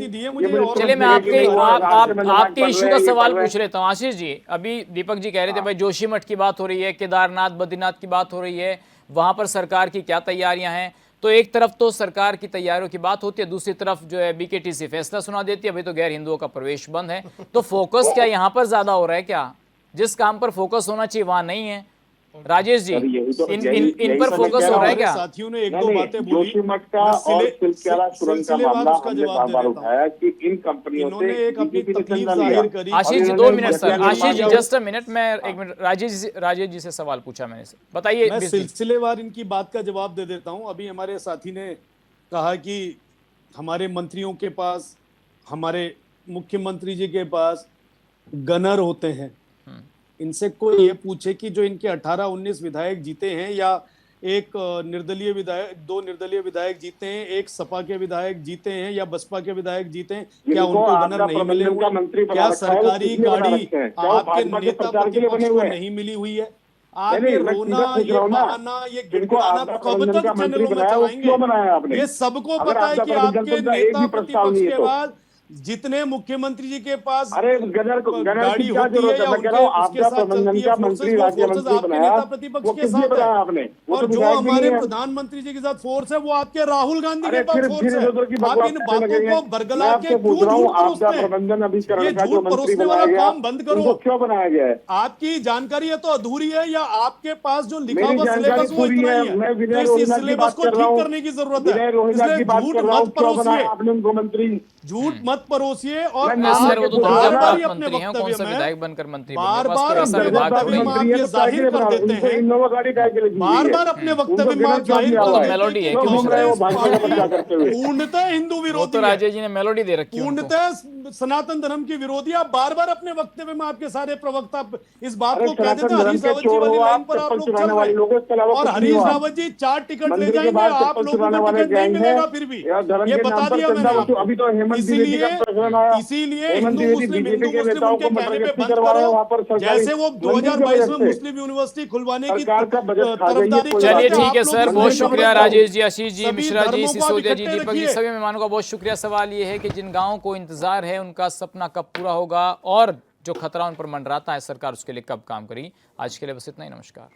चलिए मैं आपके इशू का सवाल पूछ लेता हूँ। आशीष जी, अभी दीपक जी कह रहे थे भाई जोशीमठ की बात हो रही है, केदारनाथ बद्रीनाथ की बात हो रही है, वहां पर सरकार की क्या तैयारियां हैं। तो एक तरफ तो सरकार की तैयारियों की बात होती है, दूसरी तरफ जो है बीकेटीसी फैसला सुना देती है, अभी तो गैर हिंदुओं का प्रवेश बंद है। तो फोकस क्या यहाँ पर ज्यादा हो रहा है? क्या जिस काम पर फोकस होना चाहिए वहां नहीं है? राजेश जी, इन पर फोकस हो रहा है क्या? साथियों ने एक दो बातें बोली। जोशीमठ का और सिलसिला सुरंग का मामला हमने बार बार उठाया कि इन कंपनियों से एक अपनी तकलीफ जाहिर करी। Ashish ji 2 minute sir, Ashish ji just a minute, मैं 1 मिनट राजेश जी से सवाल पूछा मैंने, बताइए। मैं सिलसिलेवार इनकी बात का जवाब दे देता हूं। अभी हमारे साथी ने कहा कि हमारे मंत्रियों के पास, हमारे मुख्यमंत्री जी के पास गनर होते हैं। इनसे कोई ये पूछे कि जो इनके 18-19 विधायक जीते हैं, या एक निर्दलीय विधायक, 2 निर्दलीय विधायक जीते हैं, एक सपा के विधायक जीते हैं, या बसपा के विधायक जीते हैं, क्या उनको गनर नहीं मिले हुए? क्या सरकारी गाड़ी आपके नेता प्रतिपक्ष को नहीं मिली हुई है? आपके रोना, ये बहाना, ये गिड़गिड़ाना कब तक चैनलों में चलाएंगे? ये सबको पता है कि आपके नेता प्रतिपक्ष के बाद जितने मुख्यमंत्री जी के पास गाड़ी होती है या उसके साथ चलती है फोर्सेस, आपके नेता प्रतिपक्ष के साथ है। और जो हमारे प्रधानमंत्री जी के साथ फोर्स है वो आपके राहुल गांधी के पास फोर्स है। आप इन बातों को बरगला के क्यों झूठ परोसते हैं? ये झूठ परोसने वाला काम बंद करो। क्यों बनाया गया है? आपकी जानकारी है तो अधूरी है, या आपके पास जो लिखा हुआ सिलेबस वो इतना ही है? तो इस सिलेबस को ठीक करने की जरूरत है। इसलिए झूठ मत परोसिए, झूठ मत परोसिए। और बार-बार अपने वक्तव्य में बार-बार आप ये जाहिर कर देते हैं, बार-बार अपने वक्तव्य में आप जाहिर कर देते हैं पूर्णतः हिंदू विरोधी, राजेश जी ने मेलोडी दे रखी है, पूर्णतः सनातन धर्म की विरोधी। आप बार-बार अपने वक्तव्य में आपके सारे प्रवक्ता इस बात को कह देते हैं। हरीश रावत जी वाली लाइन पर आप लोग चल रहे हैं, और हरीश रावत जी 4 टिकट ले जाएंगे, आप लोगों को टिकट नहीं मिलेगा। फिर भी ये बता दिया मैंने। इसीलिए हिंदू मुस्लिम उनके कहने पे बंद करो, जैसे वो 2022 में मुस्लिम यूनिवर्सिटी खुलवाने की तरफदारी। चलिए ठीक है सर, बहुत शुक्रिया राजेश जी, आशीष जी, मिश्रा जी, सिसोदिया जी, दीपक जी, सभी मेहमानों का बहुत शुक्रिया। सवाल ये है कि जिन गांवों को इंतजार है उनका सपना कब पूरा होगा, और जो खतरा उन पर मंडराता है सरकार उसके लिए कब काम करेगी। आज के लिए बस इतना ही, नमस्कार।